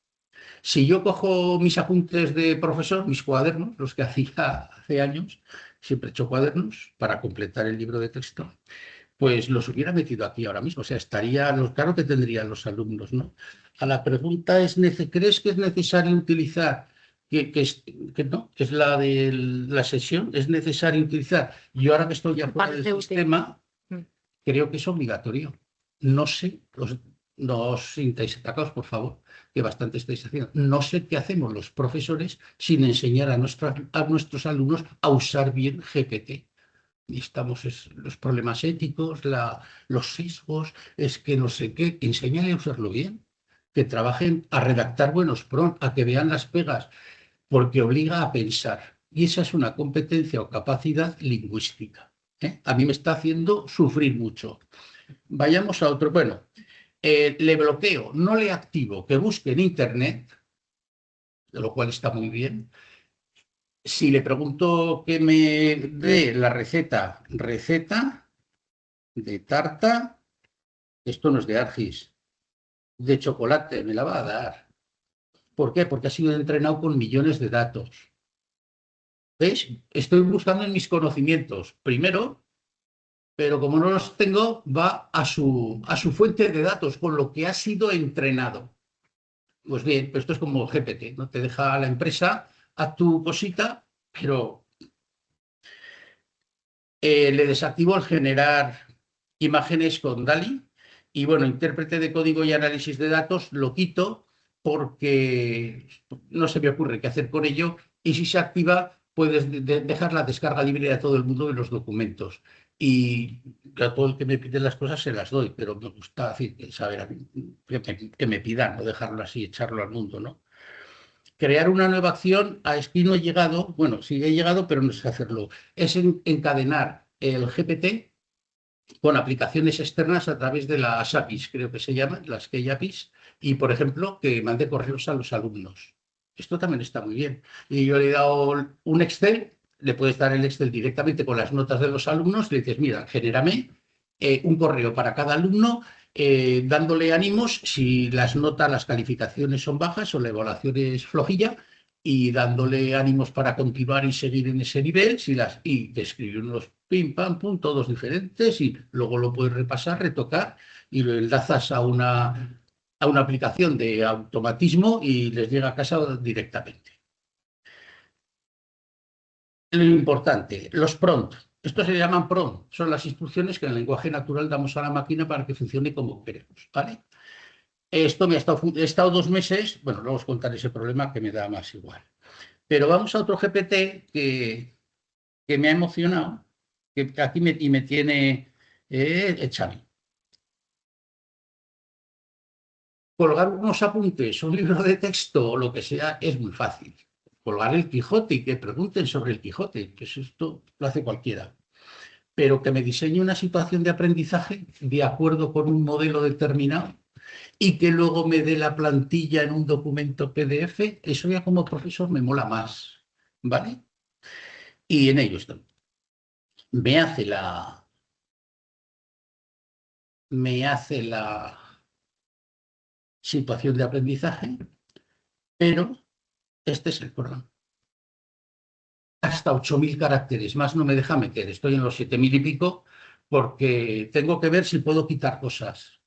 Si yo cojo mis apuntes de profesor, mis cuadernos, los que hacía hace años, siempre he hecho cuadernos para completar el libro de texto, pues los hubiera metido aquí ahora mismo. O sea, claro que tendrían los alumnos, ¿no? A la pregunta ¿crees que es necesario utilizar, que es la de la sesión, es necesario utilizar? Yo ahora que estoy ya fuera del sistema, creo que es obligatorio. No sé, no os sintáis atacados, por favor, que bastante estáis haciendo. No sé qué hacemos los profesores sin enseñar a nuestros alumnos a usar bien GPT. Estamos los problemas éticos, los sesgos, es que no sé qué. Enséñale a usarlo bien, que trabajen a redactar buenos prompts, a que vean las pegas, porque obliga a pensar. Y esa es una competencia o capacidad lingüística. A mí me está haciendo sufrir mucho. Vayamos a otro. Bueno, Le bloqueo, no le activo que busque en Internet, de lo cual está muy bien. Si le pregunto que me dé la receta de tarta, esto no es de Argis, de chocolate, me la va a dar. ¿Por qué? Porque ha sido entrenado con millones de datos. ¿Ves? Estoy buscando en mis conocimientos, primero, pero como no los tengo, va a su fuente de datos, con lo que ha sido entrenado. Pues bien, pues esto es como GPT, ¿no? Te deja la empresa a tu cosita, pero le desactivo el generar imágenes con DALL-E y bueno, intérprete de código y análisis de datos lo quito porque no se me ocurre qué hacer con ello y si se activa puedes dejar la descarga libre a todo el mundo de los documentos y a todo el que me pide las cosas se las doy, pero me gusta saber que me pidan, no dejarlo así, echarlo al mundo, ¿no? Crear una nueva acción, a aquí no he llegado, bueno, sí he llegado, pero no sé hacerlo. Es encadenar el GPT con aplicaciones externas a través de las APIs, creo que se llaman, las Key APIs, y por ejemplo, que mande correos a los alumnos. Esto también está muy bien. Y yo le he dado un Excel, le puedes dar el Excel directamente con las notas de los alumnos, le dices, mira, genérame un correo para cada alumno, dándole ánimos si las notas, las calificaciones son bajas o la evaluación es flojilla, y dándole ánimos para continuar y seguir en ese nivel, y te escribe unos pim, pam, pum, todos diferentes, y luego lo puedes repasar, retocar, y lo enlazas a una aplicación de automatismo y les llega a casa directamente. Lo importante, los prompts. Estos se llaman prompt, son las instrucciones que en el lenguaje natural damos a la máquina para que funcione como queremos, ¿vale? Esto he estado 2 meses, bueno, luego os contaré ese problema que me da más igual. Pero vamos a otro GPT que me ha emocionado, que aquí me tiene Xavi. Colgar unos apuntes, un libro de texto o lo que sea es muy fácil. Colgar el Quijote y que pregunten sobre el Quijote, pues esto lo hace cualquiera. Pero que me diseñe una situación de aprendizaje de acuerdo con un modelo determinado y que luego me dé la plantilla en un documento PDF, eso ya como profesor me mola más, ¿vale? Y en ello estoy. Me hace la situación de aprendizaje, pero este es el programa. Hasta 8.000 caracteres, más no me deja meter, estoy en los 7.000 y pico, porque tengo que ver si puedo quitar cosas.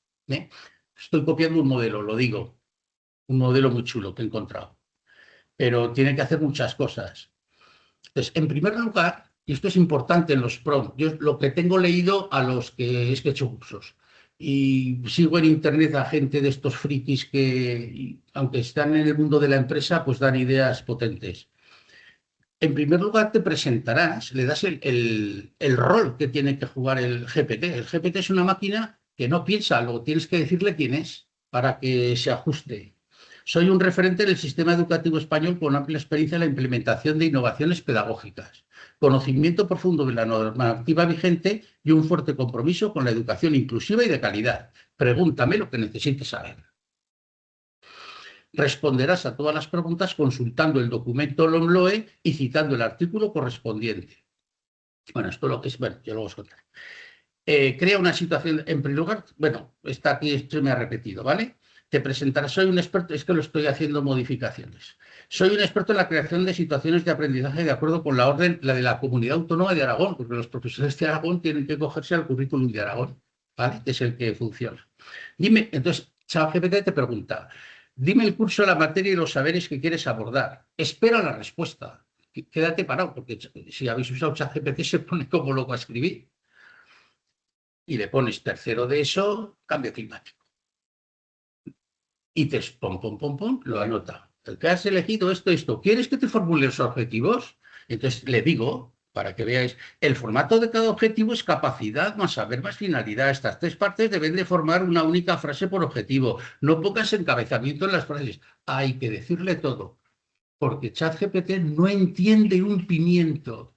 Estoy copiando un modelo, lo digo, un modelo muy chulo que he encontrado, pero tiene que hacer muchas cosas. Entonces, en primer lugar, y esto es importante en los prompts, yo lo que tengo leído a los que he hecho cursos, y sigo en internet a gente de estos frikis que, aunque están en el mundo de la empresa, pues dan ideas potentes. En primer lugar, te presentarás, le das el rol que tiene que jugar el GPT. El GPT es una máquina que no piensa, luego tienes que decirle quién es para que se ajuste. Soy un referente del sistema educativo español con amplia experiencia en la implementación de innovaciones pedagógicas, conocimiento profundo de la normativa vigente y un fuerte compromiso con la educación inclusiva y de calidad. Pregúntame lo que necesites saber. Responderás a todas las preguntas consultando el documento LOMLOE y citando el artículo correspondiente. Bueno, esto lo que es, bueno, yo lo voy a contar. Crea una situación, en primer lugar, bueno, está aquí, esto me ha repetido, ¿vale? Te presentarás, soy un experto, es que lo estoy haciendo modificaciones. Soy un experto en la creación de situaciones de aprendizaje de acuerdo con la orden, la de la Comunidad Autónoma de Aragón, porque los profesores de Aragón tienen que cogerse al currículum de Aragón, ¿vale? Que es el que funciona. Dime, entonces, ChatGPT te pregunta, dime el curso, la materia y los saberes que quieres abordar. Espera la respuesta. Quédate parado, porque si habéis usado ChatGPT se pone como loco a escribir. Y le pones tercero de eso, cambio climático. Y te pom, lo anota. El que has elegido esto. ¿Quieres que te formule los objetivos? Entonces le digo, para que veáis, el formato de cada objetivo es capacidad más saber más finalidad. Estas 3 partes deben de formar una única frase por objetivo. No pongas encabezamiento en las frases. Hay que decirle todo, porque ChatGPT no entiende un pimiento.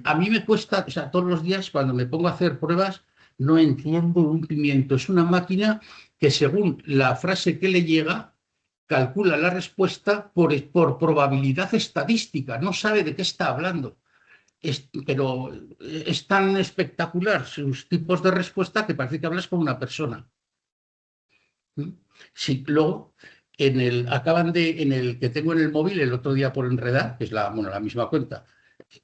A mí me cuesta, o sea, todos los días cuando me pongo a hacer pruebas, no entiende un pimiento. Es una máquina que según la frase que le llega, calcula la respuesta por probabilidad estadística, no sabe de qué está hablando. Pero es tan espectacular sus tipos de respuesta que parece que hablas con una persona. Sí, luego, en el que tengo en el móvil el otro día por enredar, que es la misma cuenta,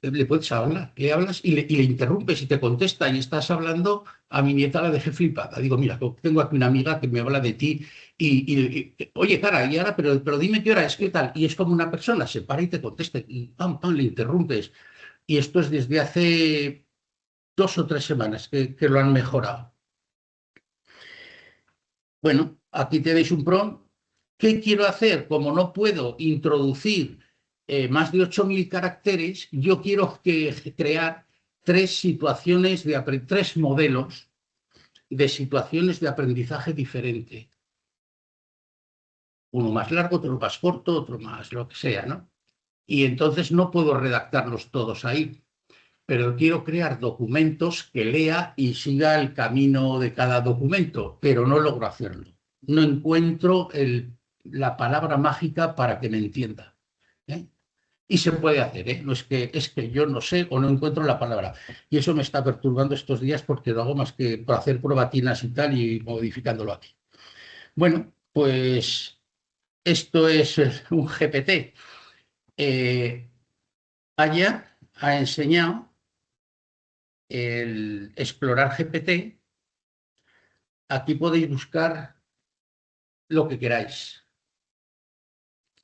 le puedes hablar, le hablas y le interrumpes y te contesta y estás hablando. A mi nieta la dejé flipada. Digo, mira, tengo aquí una amiga que me habla de ti oye, cara, y ahora, pero dime qué hora es, qué tal. Y es como una persona, se para y te contesta y pam, pam, le interrumpes. Y esto es desde hace 2 o 3 semanas que lo han mejorado. Bueno, aquí tenéis un prompt. ¿Qué quiero hacer? Como no puedo introducir más de 8.000 caracteres, yo quiero crear 3 modelos de situaciones de aprendizaje diferente. Uno más largo, otro más corto, otro más lo que sea, ¿no? Y entonces no puedo redactarlos todos ahí, pero quiero crear documentos que lea y siga el camino de cada documento, pero no logro hacerlo. No encuentro la palabra mágica para que me entienda. ¿Eh? Y se puede hacer, ¿eh? No es que yo no sé o no encuentro la palabra. Y eso me está perturbando estos días porque no hago más que por hacer probatinas y tal y modificándolo aquí. Bueno, pues esto es un GPT. Aya ha enseñado el explorar GPT. Aquí podéis buscar lo que queráis.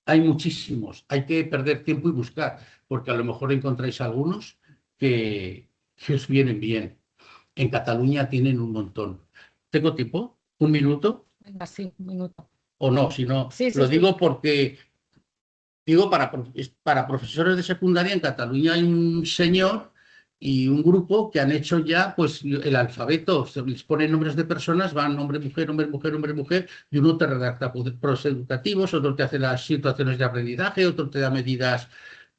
Hay muchísimos, hay que perder tiempo y buscar, porque a lo mejor encontráis algunos que os vienen bien. En Cataluña tienen un montón. ¿Tengo tiempo? ¿Un minuto? Venga, sí, un minuto. ¿O no? Si no, Sí, sí, lo sí. digo porque, para profesores de secundaria en Cataluña hay un señor y un grupo que han hecho ya pues el alfabeto, se les ponen nombres de personas, van hombre, mujer, hombre, mujer, hombre, mujer, y uno te redacta pros educativos, otro te hace las situaciones de aprendizaje, otro te da medidas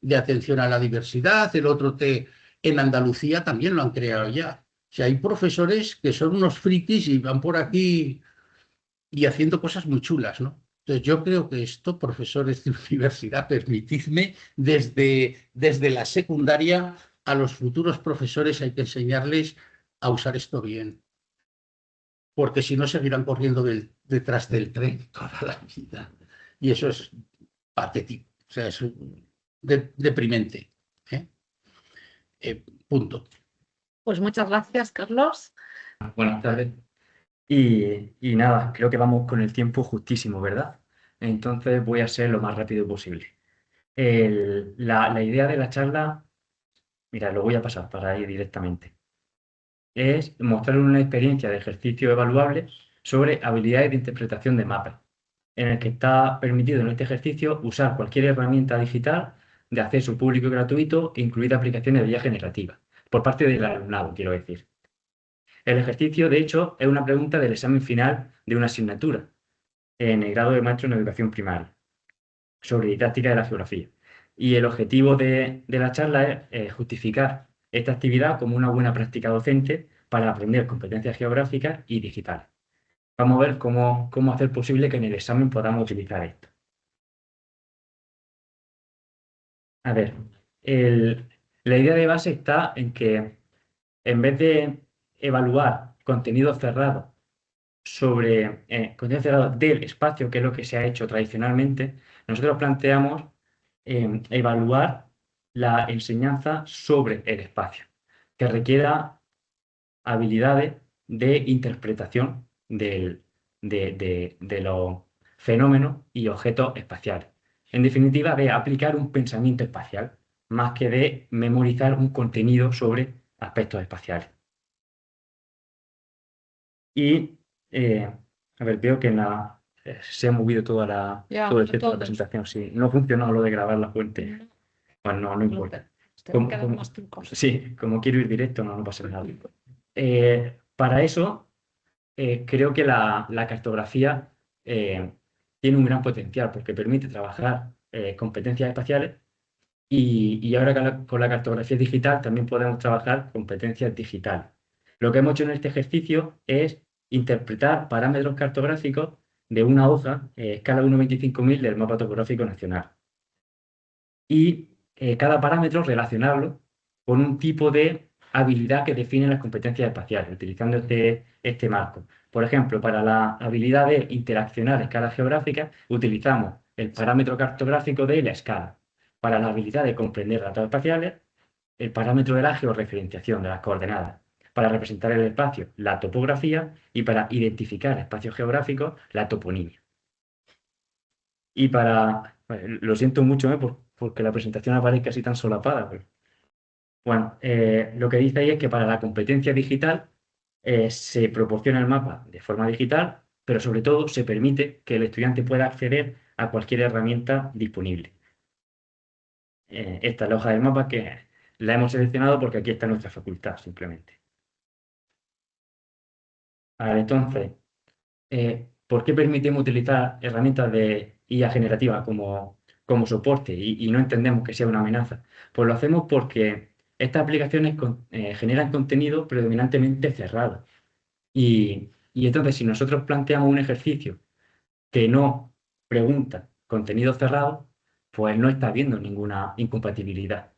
de atención a la diversidad, el otro en Andalucía también lo han creado ya. O sea, hay profesores que son unos frikis y van por aquí y haciendo cosas muy chulas, ¿no? Entonces yo creo que esto, profesores de universidad, permitidme, desde la secundaria a los futuros profesores hay que enseñarles a usar esto bien, porque si no seguirán corriendo detrás del tren toda la vida. Y eso es patético, o sea, es deprimente. ¿Eh? Punto. Pues muchas gracias, Carlos. Buenas tardes. Y nada, creo que vamos con el tiempo justísimo, ¿verdad? Entonces voy a ser lo más rápido posible. La idea de la charla, mira, lo voy a pasar para ir directamente, es mostrar una experiencia de ejercicio evaluable sobre habilidades de interpretación de mapas, en el que está permitido en este ejercicio usar cualquier herramienta digital de acceso público y gratuito, incluidas aplicaciones de IA generativa, por parte del alumnado, quiero decir. El ejercicio, de hecho, es una pregunta del examen final de una asignatura en el grado de maestro en educación primaria, sobre didáctica de la geografía. Y el objetivo de la charla es justificar esta actividad como una buena práctica docente para aprender competencias geográficas y digitales. Vamos a ver cómo hacer posible que en el examen podamos utilizar esto. A ver, la idea de base está en que en vez de evaluar contenido cerrado sobre contenido cerrado del espacio, que es lo que se ha hecho tradicionalmente, nosotros planteamos evaluar la enseñanza sobre el espacio, que requiera habilidades de interpretación de los fenómenos y objetos espaciales. En definitiva, de aplicar un pensamiento espacial, más que de memorizar un contenido sobre aspectos espaciales. Y, a ver, veo que se ha movido todo el texto de la presentación. Sí, no ha funcionado lo de grabar la fuente. Pues no importa. Sí, como quiero ir directo, no pasa nada. Para eso, creo que la cartografía tiene un gran potencial porque permite trabajar competencias espaciales y ahora con la cartografía digital también podemos trabajar competencias digitales. Lo que hemos hecho en este ejercicio es interpretar parámetros cartográficos de una hoja escala 1/25.000 del mapa topográfico nacional. Y cada parámetro relacionarlo con un tipo de habilidad que define las competencias espaciales, utilizando este marco. Por ejemplo, para la habilidad de interaccionar a escala geográfica, utilizamos el parámetro cartográfico de la escala. Para la habilidad de comprender datos espaciales, el parámetro de la georreferenciación de las coordenadas. Para representar el espacio, la topografía, y para identificar espacios geográficos, la toponimia. Y para... lo siento mucho porque la presentación aparezca así tan solapada. Pero... Bueno, lo que dice ahí es que para la competencia digital se proporciona el mapa de forma digital, pero sobre todo se permite que el estudiante pueda acceder a cualquier herramienta disponible. Esta es la hoja del mapa que la hemos seleccionado porque aquí está nuestra facultad, simplemente. Vale, entonces, ¿por qué permitimos utilizar herramientas de IA generativa como soporte y no entendemos que sea una amenaza? Pues lo hacemos porque estas aplicaciones generan contenido predominantemente cerrado. Y entonces, si nosotros planteamos un ejercicio que no pregunta contenido cerrado, pues no está habiendo ninguna incompatibilidad.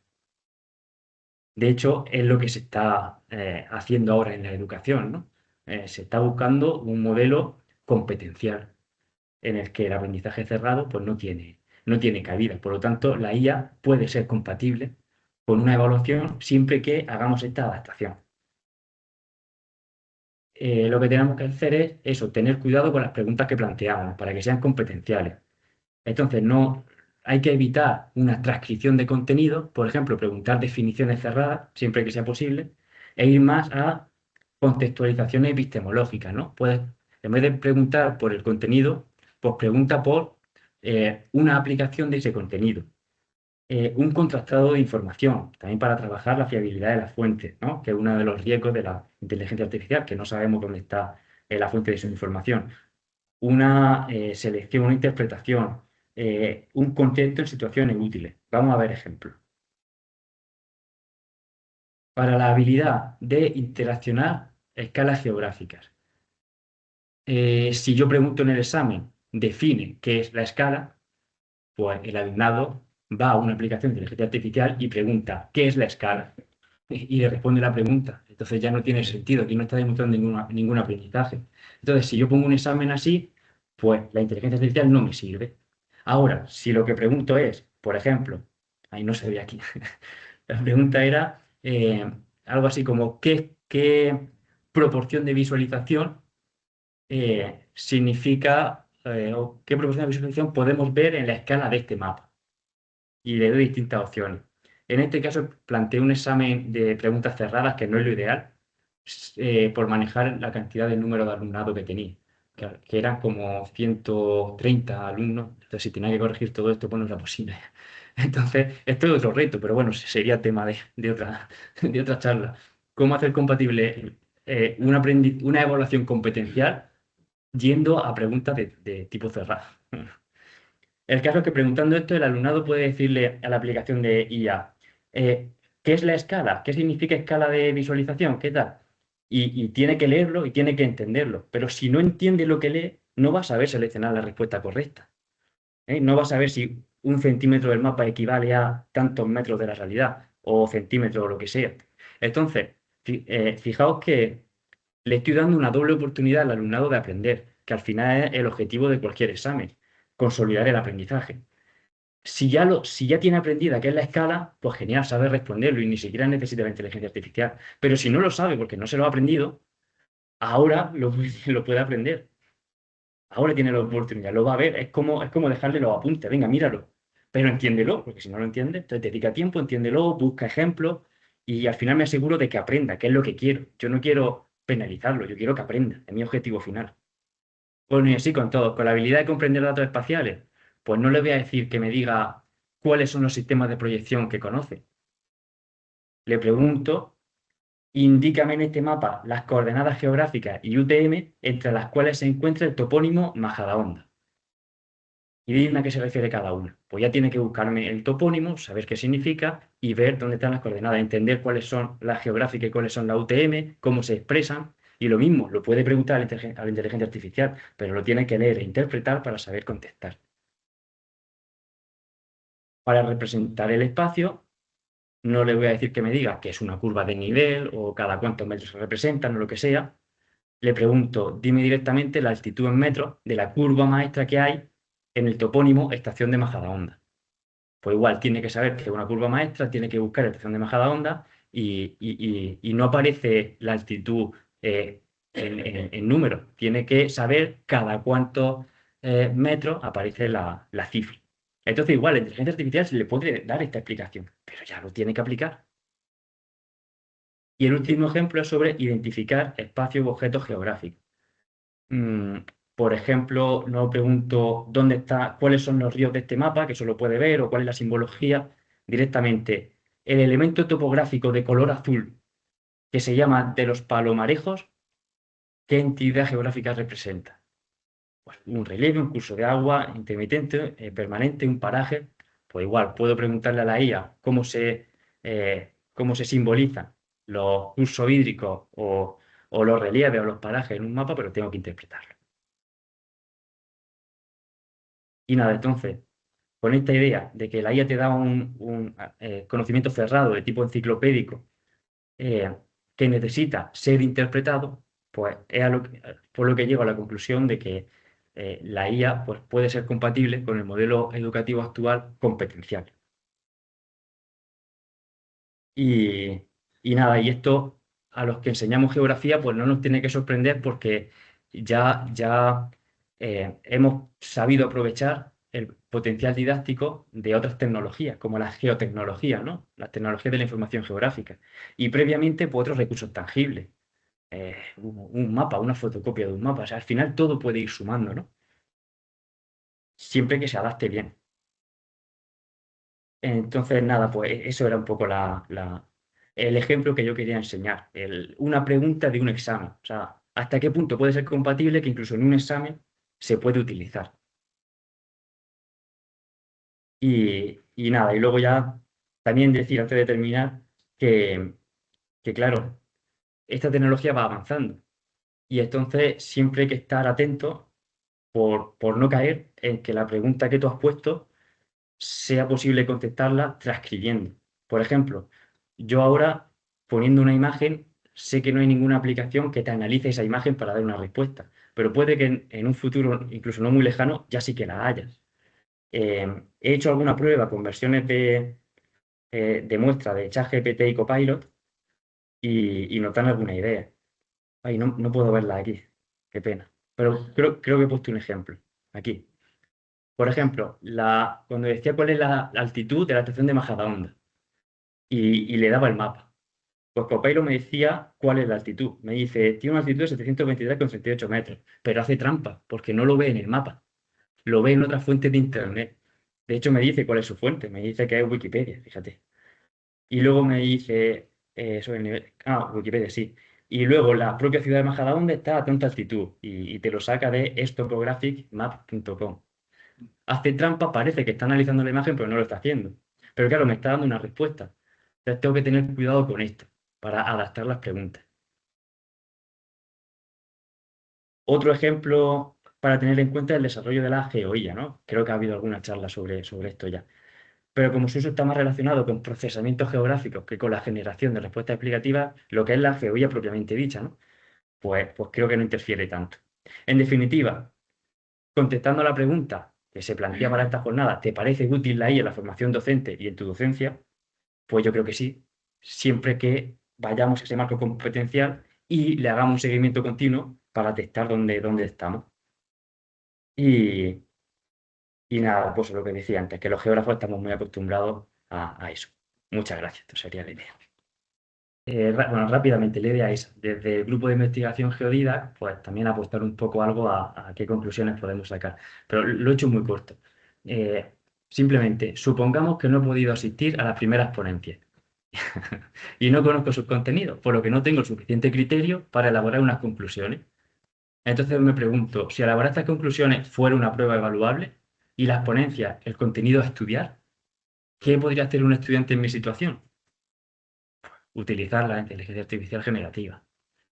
De hecho, es lo que se está haciendo ahora en la educación, ¿no? Se está buscando un modelo competencial en el que el aprendizaje cerrado pues, no tiene cabida. Por lo tanto, la IA puede ser compatible con una evaluación siempre que hagamos esta adaptación. Lo que tenemos que hacer es eso, tener cuidado con las preguntas que planteamos para que sean competenciales. Entonces, no hay que evitar una transcripción de contenido, por ejemplo, preguntar definiciones cerradas, siempre que sea posible, e ir más a contextualizaciones epistemológicas, ¿no? Puedes, en vez de preguntar por el contenido, pues pregunta por una aplicación de ese contenido. Un contrastado de información, también para trabajar la fiabilidad de las fuentes, ¿no? Que es uno de los riesgos de la inteligencia artificial, que no sabemos dónde está la fuente de su información. Una selección, una interpretación, un contexto en situaciones útiles. Vamos a ver ejemplos. Para la habilidad de interaccionar escalas geográficas. Si yo pregunto en el examen, define qué es la escala, pues el alumnado va a una aplicación de inteligencia artificial y pregunta, ¿qué es la escala? Y le responde la pregunta. Entonces ya no tiene sentido, aquí no está demostrando ningún aprendizaje. Entonces, si yo pongo un examen así, pues la inteligencia artificial no me sirve. Ahora, si lo que pregunto es, por ejemplo, ahí no se ve aquí, la pregunta era algo así como, ¿qué proporción de visualización significa, o qué proporción de visualización podemos ver en la escala de este mapa? Y le doy distintas opciones. En este caso planteé un examen de preguntas cerradas, que no es lo ideal, por manejar la cantidad de número de alumnado que tenía, que eran como 130 alumnos. Entonces, si tenía que corregir todo esto, pues no era posible. Entonces, esto es otro reto, pero bueno, sería tema de otra charla. ¿Cómo hacer compatible una evaluación competencial yendo a preguntas de tipo cerrado? El caso es que preguntando esto, el alumnado puede decirle a la aplicación de IA, ¿qué es la escala? ¿Qué significa escala de visualización? ¿Qué tal? Y tiene que leerlo y tiene que entenderlo. Pero si no entiende lo que lee, no va a saber seleccionar la respuesta correcta. No va a saber si 1 centímetro del mapa equivale a tantos metros de la realidad, o centímetros o lo que sea. Entonces, fijaos que le estoy dando una doble oportunidad al alumnado de aprender, que al final es el objetivo de cualquier examen, consolidar el aprendizaje. Si ya tiene aprendida qué es la escala, pues genial, sabe responderlo y ni siquiera necesita la inteligencia artificial. Pero si no lo sabe porque no se lo ha aprendido, ahora lo puede aprender. Ahora tiene la oportunidad, lo va a ver. Es como dejarle los apuntes. Venga, míralo. Pero entiéndelo, porque si no lo entiende, entonces dedica tiempo, entiéndelo, busca ejemplos y al final me aseguro de que aprenda, que es lo que quiero. Yo no quiero penalizarlo, yo quiero que aprenda. Es mi objetivo final. Bueno, y así con todo, con la habilidad de comprender datos espaciales, pues no le voy a decir que me diga cuáles son los sistemas de proyección que conoce. Le pregunto, indícame en este mapa las coordenadas geográficas y UTM entre las cuales se encuentra el topónimo Majadahonda. y dime a qué se refiere cada una. Pues ya tiene que buscarme el topónimo, saber qué significa y ver dónde están las coordenadas, entender cuáles son las geográficas y cuáles son las UTM, cómo se expresan. Y lo mismo, lo puede preguntar a la inteligencia artificial, pero lo tiene que leer e interpretar para saber contestar. Para representar el espacio, no le voy a decir que me diga que es una curva de nivel o cada cuántos metros se representan o lo que sea. Le pregunto, dime directamente la altitud en metros de la curva maestra que hay en el topónimo estación de Majadahonda. Pues igual tiene que saber que es una curva maestra, tiene que buscar estación de Majadahonda y no aparece la altitud en números. Tiene que saber cada cuántos metros aparece la cifra. Entonces igual la inteligencia artificial se le puede dar esta explicación, pero ya lo tiene que aplicar. Y el último ejemplo es sobre identificar espacios u objetos geográficos. Por ejemplo, no pregunto dónde está, cuáles son los ríos de este mapa, que eso lo puede ver, o cuál es la simbología. Directamente, el elemento topográfico de color azul que se llama de los Palomarejos, ¿qué entidad geográfica representa? Pues un relieve, un curso de agua, intermitente, permanente, un paraje. Pues igual, puedo preguntarle a la IA cómo se simbolizan los cursos hídricos o los relieves o los parajes en un mapa, pero tengo que interpretarlo. Y nada, entonces, con esta idea de que la IA te da un conocimiento cerrado de tipo enciclopédico que necesita ser interpretado, pues es por lo que llego a la conclusión de que la IA pues, puede ser compatible con el modelo educativo actual competencial. Y nada, y esto a los que enseñamos geografía pues no nos tiene que sorprender porque ya hemos sabido aprovechar el potencial didáctico de otras tecnologías, como las geotecnologías, ¿no? Las tecnologías de la información geográfica. Y previamente, pues otros recursos tangibles. Un mapa, una fotocopia de un mapa. O sea, al final todo puede ir sumando, ¿no? Siempre que se adapte bien. Entonces, nada, pues eso era un poco el ejemplo que yo quería enseñar. Una pregunta de un examen. O sea, ¿hasta qué punto puede ser compatible que incluso en un examen se puede utilizar? Y nada, y luego ya también decir antes de terminar que claro, esta tecnología va avanzando y entonces siempre hay que estar atento por no caer en que la pregunta que tú has puesto sea posible contestarla transcribiendo. Por ejemplo, yo ahora poniendo una imagen sé que no hay ninguna aplicación que te analice esa imagen para dar una respuesta, pero puede que en un futuro, incluso no muy lejano, ya sí que la hayas. He hecho alguna prueba con versiones de muestra de ChatGPT y Copilot y nos dan alguna idea. Ay, no puedo verla aquí, qué pena. Pero creo que he puesto un ejemplo aquí. Por ejemplo, cuando decía cuál es la altitud de la estación de Majadahonda y le daba el mapa, pues Copilot me decía cuál es la altitud. Me dice, tiene una altitud de 723,38 metros, pero hace trampa porque no lo ve en el mapa, lo ve en otra fuente de internet. De hecho, me dice cuál es su fuente, me dice que es Wikipedia, fíjate. Y luego me dice, sobre el nivel, Wikipedia, sí. Y luego la propia ciudad de Majadahonda está a tanta altitud y te lo saca de topographicmap.com. Hace trampa, parece que está analizando la imagen, pero no lo está haciendo. Pero claro, me está dando una respuesta. Entonces tengo que tener cuidado con esto para adaptar las preguntas. Otro ejemplo para tener en cuenta es el desarrollo de la GeoIA, ¿no? Creo que ha habido alguna charla sobre esto ya. Pero como su uso está más relacionado con procesamientos geográficos que con la generación de respuestas explicativas, lo que es la GeoIA propiamente dicha, ¿no? Pues creo que no interfiere tanto. En definitiva, contestando a la pregunta que se plantea para esta jornada, ¿te parece útil la IA en la formación docente y en tu docencia? Pues yo creo que sí, siempre que vayamos a ese marco competencial y le hagamos un seguimiento continuo para testar dónde estamos. Y nada, pues lo que decía antes, que los geógrafos estamos muy acostumbrados a eso. Muchas gracias, esto sería la idea. Bueno, rápidamente, la idea es, desde el grupo de investigación Geodidac, pues también apostar un poco algo a qué conclusiones podemos sacar. Pero lo he hecho muy corto. Simplemente, supongamos que no he podido asistir a las primeras ponencias y no conozco sus contenidos, por lo que no tengo el suficiente criterio para elaborar unas conclusiones. Entonces me pregunto, si elaborar estas conclusiones fuera una prueba evaluable, y las ponencias, el contenido a estudiar, ¿qué podría hacer un estudiante en mi situación? Utilizar la inteligencia artificial generativa.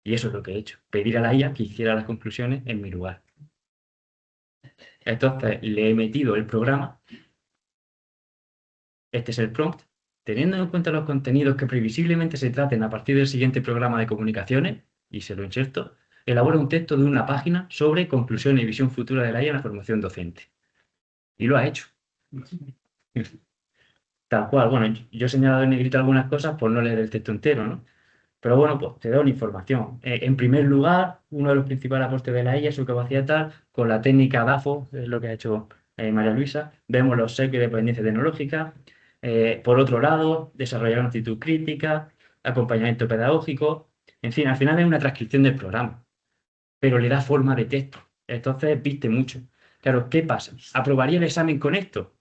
Y eso es lo que he hecho, pedir a la IA que hiciera las conclusiones en mi lugar. Entonces, le he metido el programa, este es el prompt, teniendo en cuenta los contenidos que previsiblemente se traten a partir del siguiente programa de comunicaciones, y se lo inserto, elabora un texto de una página sobre conclusión y visión futura de la IA en la formación docente. Y lo ha hecho. Tal cual. Bueno, yo he señalado en negrito algunas cosas por no leer el texto entero, ¿no? Pero bueno, pues te doy una información. En primer lugar, uno de los principales aportes de la IA es su capacidad tal, con la técnica DAFO, es lo que ha hecho María Luisa, vemos los sesgos de dependencia tecnológica. Por otro lado, desarrollar una actitud crítica, acompañamiento pedagógico, en fin, al final es una transcripción del programa, pero le da forma de texto. Entonces, viste mucho. Claro, ¿qué pasa? ¿Aprobaría el examen con esto?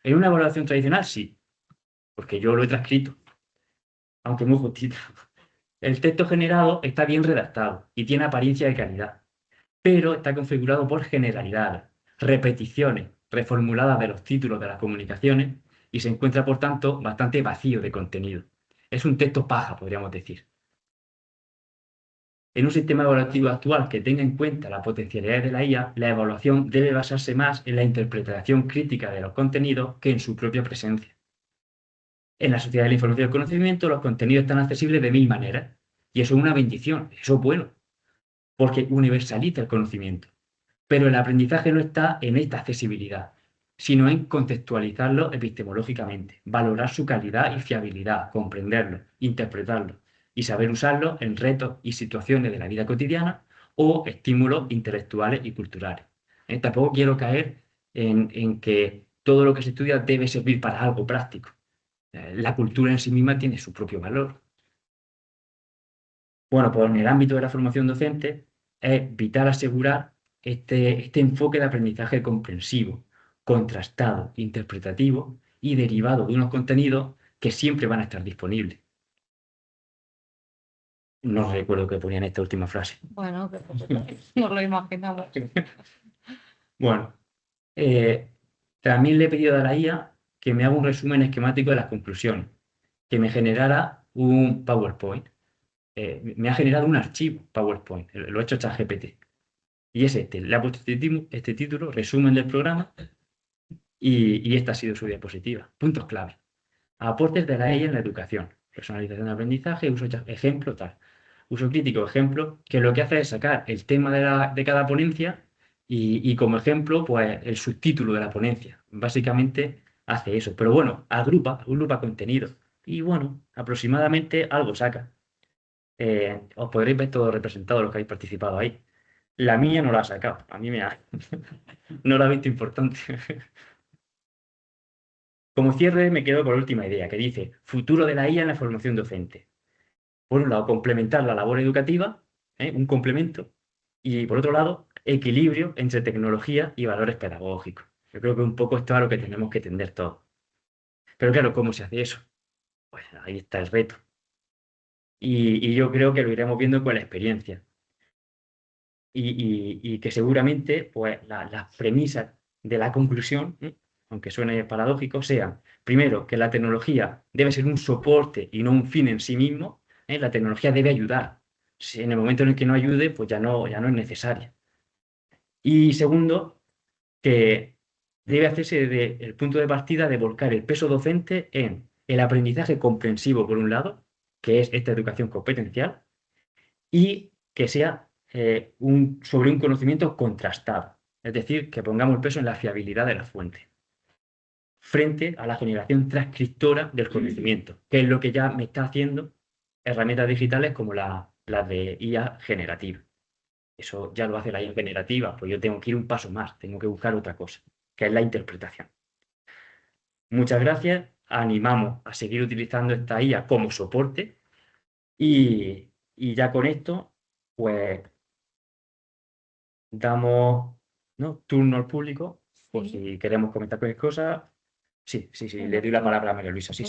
¿En una evaluación tradicional? Sí, porque yo lo he transcrito, aunque muy justito. El texto generado está bien redactado y tiene apariencia de calidad, pero está configurado por generalidades, repeticiones reformuladas de los títulos de las comunicaciones y se encuentra, por tanto, bastante vacío de contenido. Es un texto paja, podríamos decir. En un sistema evaluativo actual que tenga en cuenta las potencialidades de la IA, la evaluación debe basarse más en la interpretación crítica de los contenidos que en su propia presencia. En la sociedad de la información y el conocimiento, los contenidos están accesibles de 1000 maneras. Y eso es una bendición, eso es bueno, porque universaliza el conocimiento. Pero el aprendizaje no está en esta accesibilidad, sino en contextualizarlo epistemológicamente, valorar su calidad y fiabilidad, comprenderlo, interpretarlo y saber usarlo en retos y situaciones de la vida cotidiana o estímulos intelectuales y culturales. Tampoco quiero caer en que todo lo que se estudia debe servir para algo práctico. La cultura en sí misma tiene su propio valor. Bueno, pues en el ámbito de la formación docente es vital asegurar este enfoque de aprendizaje comprensivo, contrastado, interpretativo y derivado de unos contenidos que siempre van a estar disponibles. No recuerdo qué ponía en esta última frase. Bueno, nos lo imaginamos. Bueno, también le he pedido a la IA que me haga un resumen esquemático de las conclusiones, que me generara un PowerPoint. Me ha generado un archivo PowerPoint, lo ha hecho ChatGPT. Y es este, le ha puesto este título, resumen del programa, y esta ha sido su diapositiva. Puntos clave. Aportes de la IA en la educación. Personalización de aprendizaje, ejemplo, tal. Uso crítico, ejemplo, que lo que hace es sacar el tema de cada ponencia y como ejemplo, pues el subtítulo de la ponencia. Básicamente hace eso. Pero bueno, agrupa contenido. Y bueno, aproximadamente algo saca. Os podréis ver todo representado los que habéis participado ahí. La mía no la ha sacado. A mí no la he visto importante. Como cierre me quedo con la última idea, que dice futuro de la IA en la formación docente. Por un lado, complementar la labor educativa, un complemento, y por otro lado, equilibrio entre tecnología y valores pedagógicos. Yo creo que un poco esto es a lo que tenemos que tender todos. Pero claro, ¿cómo se hace eso? Pues ahí está el reto. Y yo creo que lo iremos viendo con la experiencia. Y que seguramente pues, las premisas de la conclusión, aunque suene paradójico, sean, primero, que la tecnología debe ser un soporte y no un fin en sí mismo. La tecnología debe ayudar. Si en el momento en el que no ayude, pues ya no es necesaria. Y segundo, que debe hacerse desde el punto de partida de volcar el peso docente en el aprendizaje comprensivo, por un lado, que es esta educación competencial, y que sea sobre un conocimiento contrastado. Es decir, que pongamos el peso en la fiabilidad de la fuente, frente a la generación transcriptora del conocimiento, que es lo que ya me está haciendo herramientas digitales como las de IA generativa. Eso ya lo hace la IA generativa, pues yo tengo que ir un paso más, tengo que buscar otra cosa, que es la interpretación. Muchas gracias, animamos a seguir utilizando esta IA como soporte y ya con esto, pues damos, ¿no?, turno al público, por si queremos comentar cualquier cosa. Sí, le doy la palabra a María Luisa. Sí.